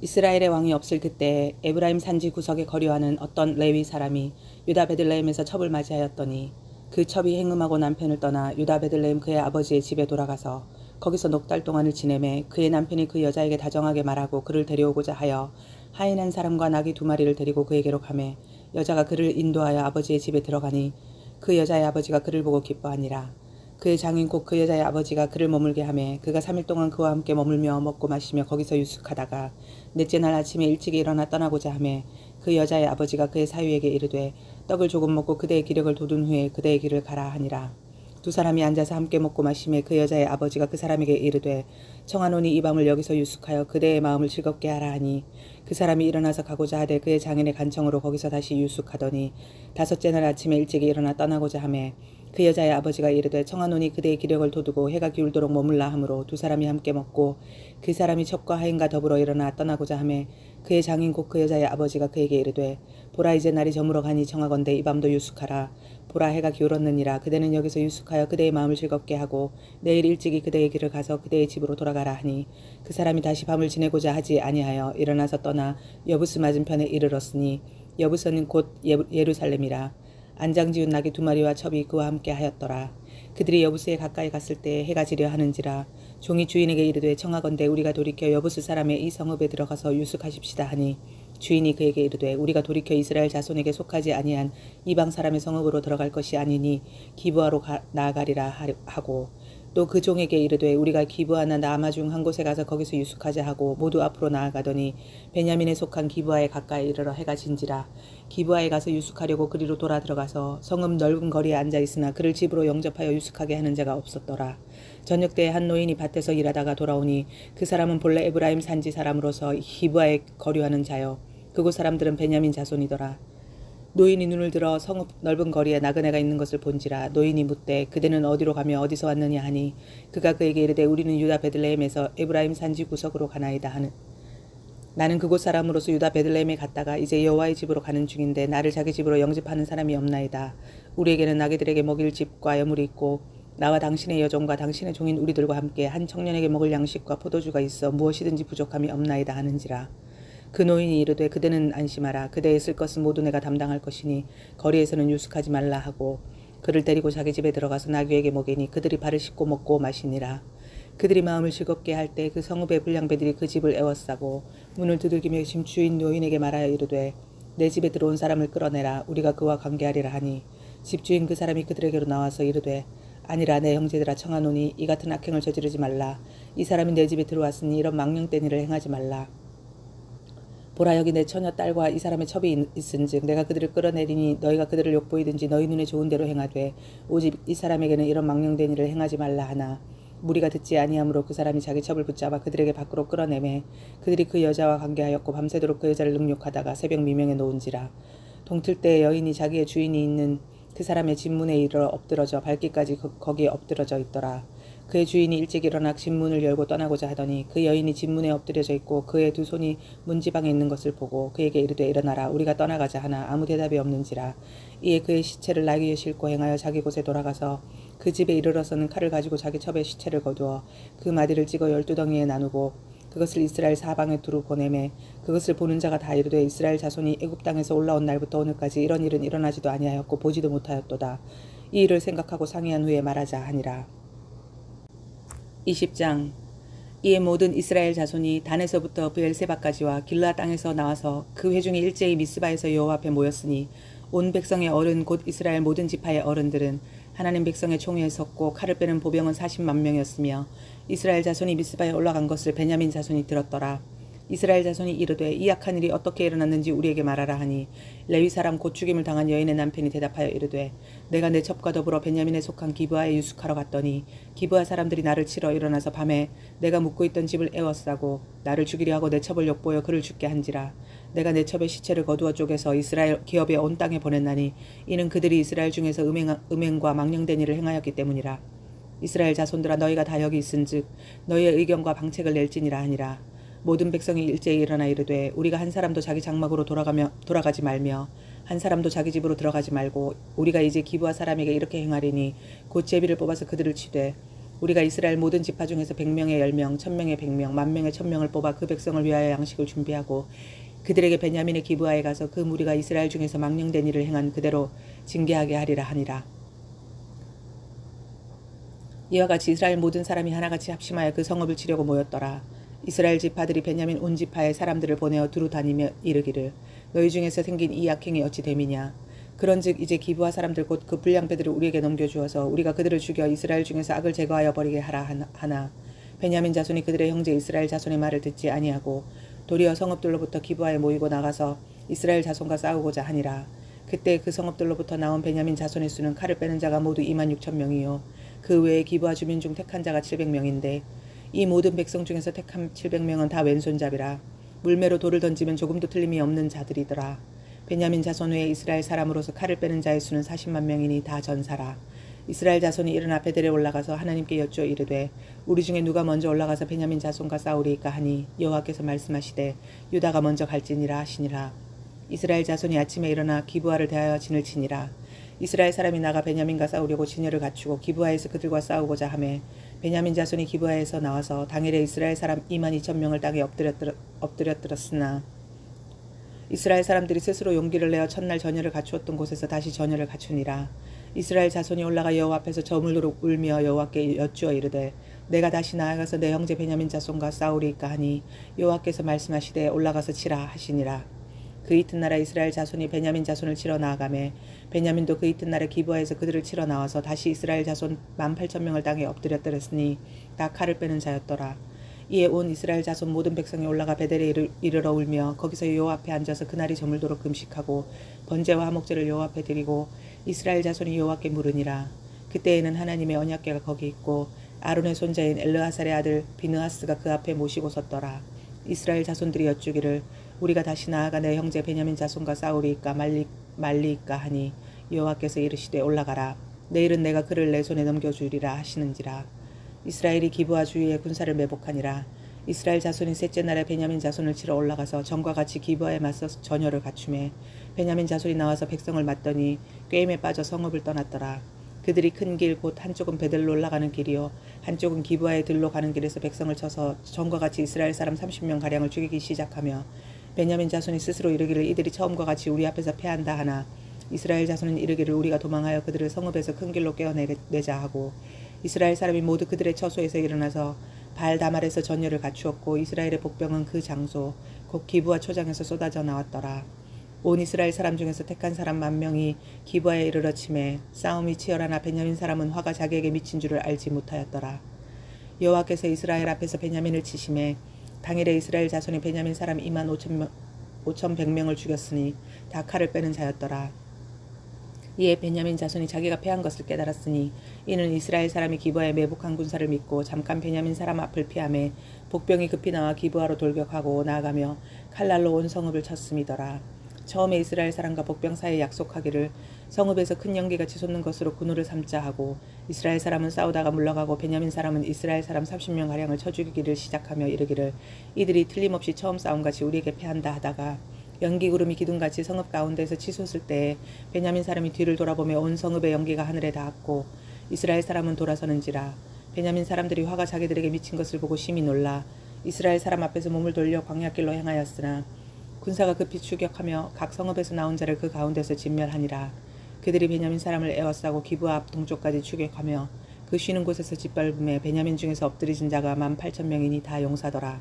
이스라엘의 왕이 없을 그때에 에브라임 산지 구석에 거류하는 어떤 레위 사람이 유다 베들레헴에서 첩을 맞이하였더니 그 첩이 행음하고 남편을 떠나 유다 베들레헴 그의 아버지의 집에 돌아가서 거기서 넉 달 동안을 지내매 그의 남편이 그 여자에게 다정하게 말하고 그를 데려오고자 하여 하인 한 사람과 나귀 2마리를 데리고 그에게로 가매 여자가 그를 인도하여 아버지의 집에 들어가니 그 여자의 아버지가 그를 보고 기뻐하니라. 그의 장인 곧 그 여자의 아버지가 그를 머물게 하매 그가 3일 동안 그와 함께 머물며 먹고 마시며 거기서 유숙하다가 넷째 날 아침에 일찍이 일어나 떠나고자 하매 그 여자의 아버지가 그의 사위에게 이르되 떡을 조금 먹고 그대의 기력을 돋운 후에 그대의 길을 가라 하니라. 두 사람이 앉아서 함께 먹고 마시매 그 여자의 아버지가 그 사람에게 이르되 청하노니 이 밤을 여기서 유숙하여 그대의 마음을 즐겁게 하라 하니 그 사람이 일어나서 가고자 하되 그의 장인의 간청으로 거기서 다시 유숙하더니 5째 날 아침에 일찍이 일어나 떠나고자 하매 그 여자의 아버지가 이르되 청하노니 그대의 기력을 돋우고 해가 기울도록 머물라 하므로 두 사람이 함께 먹고 그 사람이 첩과 하인과 더불어 일어나 떠나고자 하매 그의 장인 곧 그 여자의 아버지가 그에게 이르되 보라 이제 날이 저물어 가니 청하건대 이 밤도 유숙하라. 보라 해가 기울었느니라. 그대는 여기서 유숙하여 그대의 마음을 즐겁게 하고 내일 일찍이 그대의 길을 가서 그대의 집으로 돌아가라 하니 그 사람이 다시 밤을 지내고자 하지 아니하여 일어나서 떠나 여부스 맞은편에 이르렀으니 여부스는 곧 예루살렘이라. 안장지운 나귀 2마리와 첩이 그와 함께 하였더라. 그들이 여부스에 가까이 갔을 때 해가 지려 하는지라. 종이 주인에게 이르되 청하건대 우리가 돌이켜 여부스 사람의 이 성읍에 들어가서 유숙하십시다 하니 주인이 그에게 이르되 우리가 돌이켜 이스라엘 자손에게 속하지 아니한 이방 사람의 성읍으로 들어갈 것이 아니니 기브아로 나아가리라 하고 또 그 종에게 이르되 우리가 기브아나 라마 중 한 곳에 가서 거기서 유숙하자 하고 모두 앞으로 나아가더니 베냐민에 속한 기브아에 가까이 이르러 해가 진지라. 기브아에 가서 유숙하려고 그리로 돌아 들어가서 성읍 넓은 거리에 앉아 있으나 그를 집으로 영접하여 유숙하게 하는 자가 없었더라. 저녁 때에 한 노인이 밭에서 일하다가 돌아오니 그 사람은 본래 에브라임 산지 사람으로서 기브아에 거류하는 자요 그곳 사람들은 베냐민 자손이더라. 노인이 눈을 들어 성읍 넓은 거리에 나그네가 있는 것을 본지라. 노인이 묻되 그대는 어디로 가며 어디서 왔느냐 하니 그가 그에게 이르되 우리는 유다 베들레헴에서 에브라임 산지 구석으로 가나이다 하는. 나는 그곳 사람으로서 유다 베들레헴에 갔다가 이제 여호와의 집으로 가는 중인데 나를 자기 집으로 영접하는 사람이 없나이다. 우리에게는 나귀들에게 먹일 집과 여물이 있고 나와 당신의 여종과 당신의 종인 우리들과 함께 한 청년에게 먹을 양식과 포도주가 있어 무엇이든지 부족함이 없나이다 하는지라. 그 노인이 이르되 그대는 안심하라. 그대의 쓸 것은 모두 내가 담당할 것이니 거리에서는 유숙하지 말라 하고 그를 데리고 자기 집에 들어가서 나귀에게 먹이니 그들이 발을 씻고 먹고 마시니라. 그들이 마음을 즐겁게 할 때 그 성읍의 불량배들이 그 집을 에워싸고 문을 두들기며 집 주인 노인에게 말하여 이르되 내 집에 들어온 사람을 끌어내라. 우리가 그와 관계하리라 하니 집주인 그 사람이 그들에게로 나와서 이르되 아니라 내 형제들아 청하노니 이 같은 악행을 저지르지 말라. 이 사람이 내 집에 들어왔으니 이런 망령된 일을 행하지 말라. 보라 여기 내 처녀 딸과 이 사람의 첩이 있은즉 내가 그들을 끌어내리니 너희가 그들을 욕보이든지 너희 눈에 좋은 대로 행하되 오직 이 사람에게는 이런 망령된 일을 행하지 말라 하나 무리가 듣지 아니하므로 그 사람이 자기 첩을 붙잡아 그들에게 밖으로 끌어내매 그들이 그 여자와 관계하였고 밤새도록 그 여자를 능욕하다가 새벽 미명에 놓은지라. 동틀 때에 여인이 자기의 주인이 있는 그 사람의 진문에 이르러 엎드러져 발길까지 거기에 엎드러져 있더라. 그의 주인이 일찍 일어나 진문을 열고 떠나고자 하더니 그 여인이 진문에 엎드려져 있고 그의 두 손이 문지방에 있는 것을 보고 그에게 이르되 일어나라 우리가 떠나가자 하나 아무 대답이 없는지라. 이에 그의 시체를 나귀에 싣고 행하여 자기 곳에 돌아가서 그 집에 이르러서는 칼을 가지고 자기 첩에 시체를 거두어 그 마디를 찍어 12덩이에 나누고 그것을 이스라엘 사방에 두루 보내매 그것을 보는 자가 다 이르되 이스라엘 자손이 애굽 땅에서 올라온 날부터 오늘까지 이런 일은 일어나지도 아니하였고 보지도 못하였도다. 이 일을 생각하고 상의한 후에 말하자 하니라. 20장. 이에 모든 이스라엘 자손이 단에서부터 브엘세바까지와 길라 땅에서 나와서 그 회중이 일제히 미스바에서 여호와 앞에 모였으니 온 백성의 어른 곧 이스라엘 모든 지파의 어른들은 하나님 백성의 총회에 섰고 칼을 빼는 보병은 40만 명이었으며 이스라엘 자손이 미스바에 올라간 것을 베냐민 자손이 들었더라. 이스라엘 자손이 이르되 이 악한 일이 어떻게 일어났는지 우리에게 말하라 하니 레위 사람 곧 죽임을 당한 여인의 남편이 대답하여 이르되 내가 내 첩과 더불어 베냐민에 속한 기브아에 유숙하러 갔더니 기브아 사람들이 나를 치러 일어나서 밤에 내가 묵고 있던 집을 에워싸고 나를 죽이려 하고 내 첩을 욕보여 그를 죽게 한지라. 내가 내 첩의 시체를 거두어 쪼개서 이스라엘 기업의 온 땅에 보냈나니 이는 그들이 이스라엘 중에서 음행과 망령된 일을 행하였기 때문이라. 이스라엘 자손들아 너희가 다 여기 있은즉 너희의 의견과 방책을 낼지니라 하니라. 모든 백성이 일제히 일어나 이르되 우리가 한 사람도 자기 장막으로 돌아가지 말며 한 사람도 자기 집으로 들어가지 말고 우리가 이제 기브아 사람에게 이렇게 행하리니 곧 제비를 뽑아서 그들을 치되 우리가 이스라엘 모든 지파 중에서 100명의 10명, 1000명의 100명, 10,000명의 1000명을 뽑아 그 백성을 위하여 양식을 준비하고 그들에게 베냐민의 기브아에 가서 그 무리가 이스라엘 중에서 망령된 일을 행한 그대로 징계하게 하리라 하니라. 이와 같이 이스라엘 모든 사람이 하나같이 합심하여 그 성읍을 치려고 모였더라. 이스라엘 지파들이 베냐민 온 지파의 사람들을 보내어 두루 다니며 이르기를 너희 중에서 생긴 이 악행이 어찌 됨이냐. 그런즉 이제 기브아 사람들 곧 그 불량배들을 우리에게 넘겨주어서 우리가 그들을 죽여 이스라엘 중에서 악을 제거하여 버리게 하라 하나 베냐민 자손이 그들의 형제 이스라엘 자손의 말을 듣지 아니하고 도리어 성읍들로부터 기브아에 모이고 나가서 이스라엘 자손과 싸우고자 하니라. 그때 그 성읍들로부터 나온 베냐민 자손의 수는 칼을 빼는 자가 모두 26,000명이요 그 외에 기브아 주민 중 택한 자가 700명인데 이 모든 백성 중에서 택한 700명은 다 왼손잡이라. 물매로 돌을 던지면 조금도 틀림이 없는 자들이더라. 베냐민 자손 외에 이스라엘 사람으로서 칼을 빼는 자의 수는 40만 명이니 다 전사라. 이스라엘 자손이 일어나 베델에 올라가서 하나님께 여쭈어 이르되 우리 중에 누가 먼저 올라가서 베냐민 자손과 싸우리이까 하니 여호와께서 말씀하시되 유다가 먼저 갈지니라 하시니라. 이스라엘 자손이 아침에 일어나 기브아를 대하여 진을 치니라. 이스라엘 사람이 나가 베냐민과 싸우려고 진열을 갖추고 기브아에서 그들과 싸우고자 하매 베냐민 자손이 기브아에서 나와서 당일에 이스라엘 사람 22,000명을 땅에 엎드렸으나 이스라엘 사람들이 스스로 용기를 내어 첫날 전열을 갖추었던 곳에서 다시 전열을 갖추니라. 이스라엘 자손이 올라가 여호와 앞에서 저물도록 울며 여호와께 여쭈어 이르되 내가 다시 나아가서 내 형제 베냐민 자손과 싸우리이까 하니 여호와께서 말씀하시되 올라가서 치라 하시니라. 그 이튿날에 이스라엘 자손이 베냐민 자손을 치러 나아가매 베냐민도 그 이튿날에 기브아에서 그들을 치러 나와서 다시 이스라엘 자손 18,000명을 땅에 엎드렸더랬으니 다 칼을 빼는 자였더라. 이에 온 이스라엘 자손 모든 백성이 올라가 베델에 이르러 울며 거기서 여호와 앞에 앉아서 그날이 저물도록 금식하고 번제와 화목제를 여호와 앞에 드리고 이스라엘 자손이 여호와께 물으니라. 그때에는 하나님의 언약궤가 거기 있고 아론의 손자인 엘르아살의 아들 비느하스가 그 앞에 모시고 섰더라. 이스라엘 자손들이 여쭈기를 우리가 다시 나아가 내 형제 베냐민 자손과 싸우리이까 말리이까 하니 여호와께서 이르시되 올라가라. 내일은 내가 그를 내 손에 넘겨주리라 하시는지라. 이스라엘이 기브아 주위에 군사를 매복하니라. 이스라엘 자손이 셋째 날에 베냐민 자손을 치러 올라가서 전과 같이 기브아에 맞서 전열을 갖추매 베냐민 자손이 나와서 백성을 맞더니 꾀임에 빠져 성읍을 떠났더라. 그들이 큰 길 곧 한쪽은 베델로 올라가는 길이요 한쪽은 기브아의 들로 가는 길에서 백성을 쳐서 전과 같이 이스라엘 사람 30명 가량을 죽이기 시작하며 베냐민 자손이 스스로 이르기를 이들이 처음과 같이 우리 앞에서 패한다 하나 이스라엘 자손은 이르기를 우리가 도망하여 그들을 성읍에서 큰 길로 깨어내자 하고 이스라엘 사람이 모두 그들의 처소에서 일어나서 발다말에서 전열을 갖추었고 이스라엘의 복병은 그 장소 곧 기브아 초장에서 쏟아져 나왔더라. 온 이스라엘 사람 중에서 택한 사람 10,000명이 기브아에 이르러 치매 싸움이 치열하나 베냐민 사람은 화가 자기에게 미친 줄을 알지 못하였더라. 여호와께서 이스라엘 앞에서 베냐민을 치심에 당일에 이스라엘 자손이 베냐민 사람 25,100명을 죽였으니 다 칼을 빼는 자였더라. 이에 베냐민 자손이 자기가 패한 것을 깨달았으니 이는 이스라엘 사람이 기브아에 매복한 군사를 믿고 잠깐 베냐민 사람 앞을 피하매 복병이 급히 나와 기브아로 돌격하고 나아가며 칼날로 온 성읍을 쳤음이더라. 처음에 이스라엘 사람과 복병 사이에 약속하기를 성읍에서 큰 연기가 치솟는 것으로 군우를 삼자 하고 이스라엘 사람은 싸우다가 물러가고 베냐민 사람은 이스라엘 사람 30명가량을 쳐 죽이기를 시작하며 이르기를 이들이 틀림없이 처음 싸움같이 우리에게 패한다 하다가 연기 구름이 기둥같이 성읍 가운데에서 치솟을 때에 베냐민 사람이 뒤를 돌아보며 온 성읍의 연기가 하늘에 닿았고 이스라엘 사람은 돌아서는지라. 베냐민 사람들이 화가 자기들에게 미친 것을 보고 심히 놀라 이스라엘 사람 앞에서 몸을 돌려 광야길로 행하였으나 군사가 급히 추격하며 각 성읍에서 나온 자를 그 가운데서 진멸하니라. 그들이 베냐민 사람을 에워싸고 기브아 앞 동쪽까지 추격하며 그 쉬는 곳에서 짓밟음에 베냐민 중에서 엎드리진 자가 18,000명이니 다 용사더라.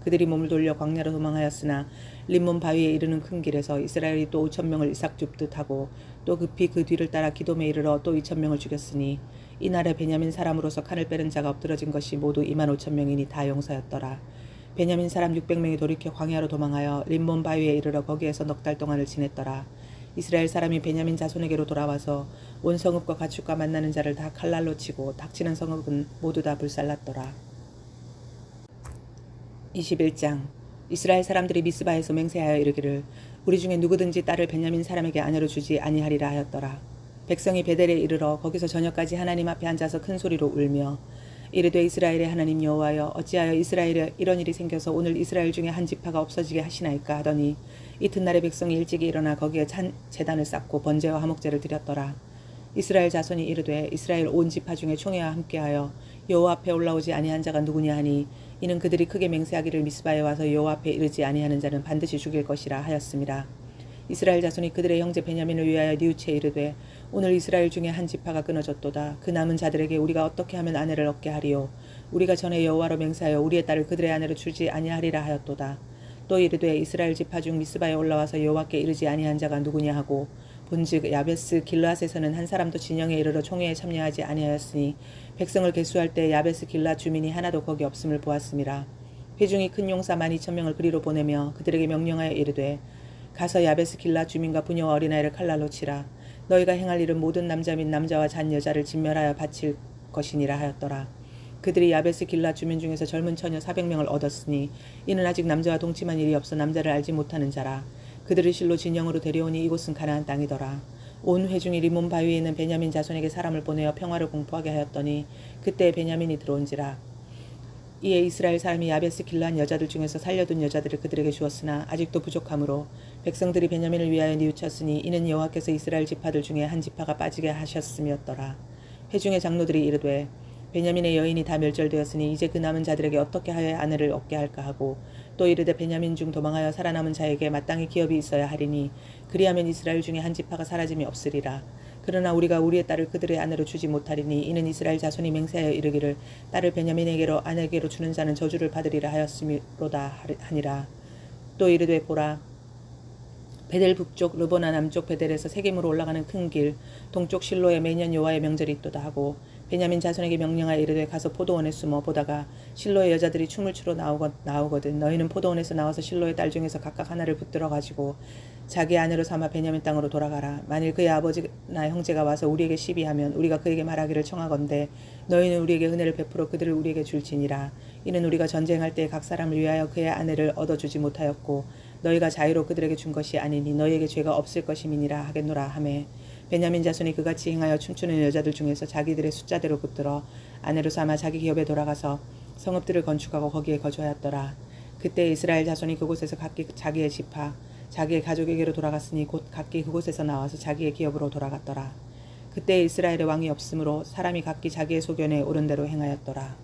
그들이 몸을 돌려 광야로 도망하였으나 림몬 바위에 이르는 큰 길에서 이스라엘이 또 5,000명을 이삭 줍듯 하고 또 급히 그 뒤를 따라 기돔에 이르러 또 2,000명을 죽였으니 이날에 베냐민 사람으로서 칼을 빼는 자가 엎드러진 것이 모두 25,000명이니 다 용사였더라. 베냐민 사람 600명이 돌이켜 광야로 도망하여 림몬 바위에 이르러 거기에서 넉 달 동안을 지냈더라. 이스라엘 사람이 베냐민 자손에게로 돌아와서 온 성읍과 가축과 만나는 자를 다 칼날로 치고 닥치는 성읍은 모두 다 불살랐더라. 21장 이스라엘 사람들이 미스바에서 맹세하여 이르기를 우리 중에 누구든지 딸을 베냐민 사람에게 아내로 주지 아니하리라 하였더라. 백성이 베델에 이르러 거기서 저녁까지 하나님 앞에 앉아서 큰 소리로 울며 이르되 이스라엘의 하나님 여호와여 어찌하여 이스라엘에 이런 일이 생겨서 오늘 이스라엘 중에 한 지파가 없어지게 하시나이까 하더니 이튿날에 백성이 일찍이 일어나 거기에 제단을 쌓고 번제와 화목제를 드렸더라. 이스라엘 자손이 이르되 이스라엘 온 지파 중에 총회와 함께하여 여호와 앞에 올라오지 아니한 자가 누구냐 하니 이는 그들이 크게 맹세하기를 미스바에 와서 여호와 앞에 이르지 아니하는 자는 반드시 죽일 것이라 하였습니다. 이스라엘 자손이 그들의 형제 베냐민을 위하여 뉘우쳐 이르되 오늘 이스라엘 중에 한 지파가 끊어졌도다. 그 남은 자들에게 우리가 어떻게 하면 아내를 얻게 하리요. 우리가 전에 여호와로 맹세하여 우리의 딸을 그들의 아내로 주지 아니하리라 하였도다. 또 이르되 이스라엘 지파 중 미스바에 올라와서 여호와께 이르지 아니한 자가 누구냐 하고 본즉 야베스 길앗에서는 한 사람도 진영에 이르러 총회에 참여하지 아니하였으니 백성을 계수할 때 야베스 길앗 주민이 하나도 거기 없음을 보았음이라. 회중이 큰 용사 12,000명을 그리로 보내며 그들에게 명령하여 이르되 가서 야베스 길앗 주민과 부녀와 어린아이를 칼날로 치라. 너희가 행할 일은 모든 남자 및 남자와 잔 여자를 진멸하여 바칠 것이니라 하였더라. 그들이 야베스 길앗 주민 중에서 젊은 처녀 400명을 얻었으니 이는 아직 남자와 동침한 일이 없어 남자를 알지 못하는 자라. 그들을 실로 진영으로 데려오니 이곳은 가나안 땅이더라. 온 회중이 리몬 바위에 있는 베냐민 자손에게 사람을 보내어 평화를 공포하게 하였더니 그때 베냐민이 들어온지라. 이에 이스라엘 사람이 야베스 길앗 여자들 중에서 살려둔 여자들을 그들에게 주었으나 아직도 부족하므로 백성들이 베냐민을 위하여 뉘우쳤으니 이는 여호와께서 이스라엘 지파들 중에 한 지파가 빠지게 하셨음이었더라. 회중의 장로들이 이르되 베냐민의 여인이 다 멸절되었으니 이제 그 남은 자들에게 어떻게 하여 아내를 얻게 할까 하고 또 이르되 베냐민 중 도망하여 살아남은 자에게 마땅히 기업이 있어야 하리니 그리하면 이스라엘 중에 한 지파가 사라짐이 없으리라. 그러나 우리가 우리의 딸을 그들의 아내로 주지 못하리니 이는 이스라엘 자손이 맹세하여 이르기를 딸을 베냐민에게로 아내에게로 주는 자는 저주를 받으리라 하였음이로다 하니라. 또 이르되 보라 베델 북쪽 르보나 남쪽 베델에서 세겜으로 올라가는 큰 길 동쪽 실로에 매년 여호와의 명절이 있도다 하고 베냐민 자손에게 명령하여 이르되 가서 포도원에 숨어 보다가 실로의 여자들이 춤을 추러 나오거든 너희는 포도원에서 나와서 실로의 딸 중에서 각각 하나를 붙들어 가지고 자기 아내로 삼아 베냐민 땅으로 돌아가라. 만일 그의 아버지나 형제가 와서 우리에게 시비하면 우리가 그에게 말하기를 청하건대 너희는 우리에게 은혜를 베풀어 그들을 우리에게 줄지니라. 이는 우리가 전쟁할 때 각 사람을 위하여 그의 아내를 얻어주지 못하였고 너희가 자유로 그들에게 준 것이 아니니 너희에게 죄가 없을 것임이니라 하겠노라 하매 베냐민 자손이 그같이 행하여 춤추는 여자들 중에서 자기들의 숫자대로 붙들어 아내로 삼아 자기 기업에 돌아가서 성읍들을 건축하고 거기에 거주하였더라. 그때 이스라엘 자손이 그곳에서 각기 자기의 지파 자기의 가족에게로 돌아갔으니 곧 각기 그곳에서 나와서 자기의 기업으로 돌아갔더라. 그때 이스라엘의 왕이 없으므로 사람이 각기 자기의 소견에 옳은 대로 행하였더라.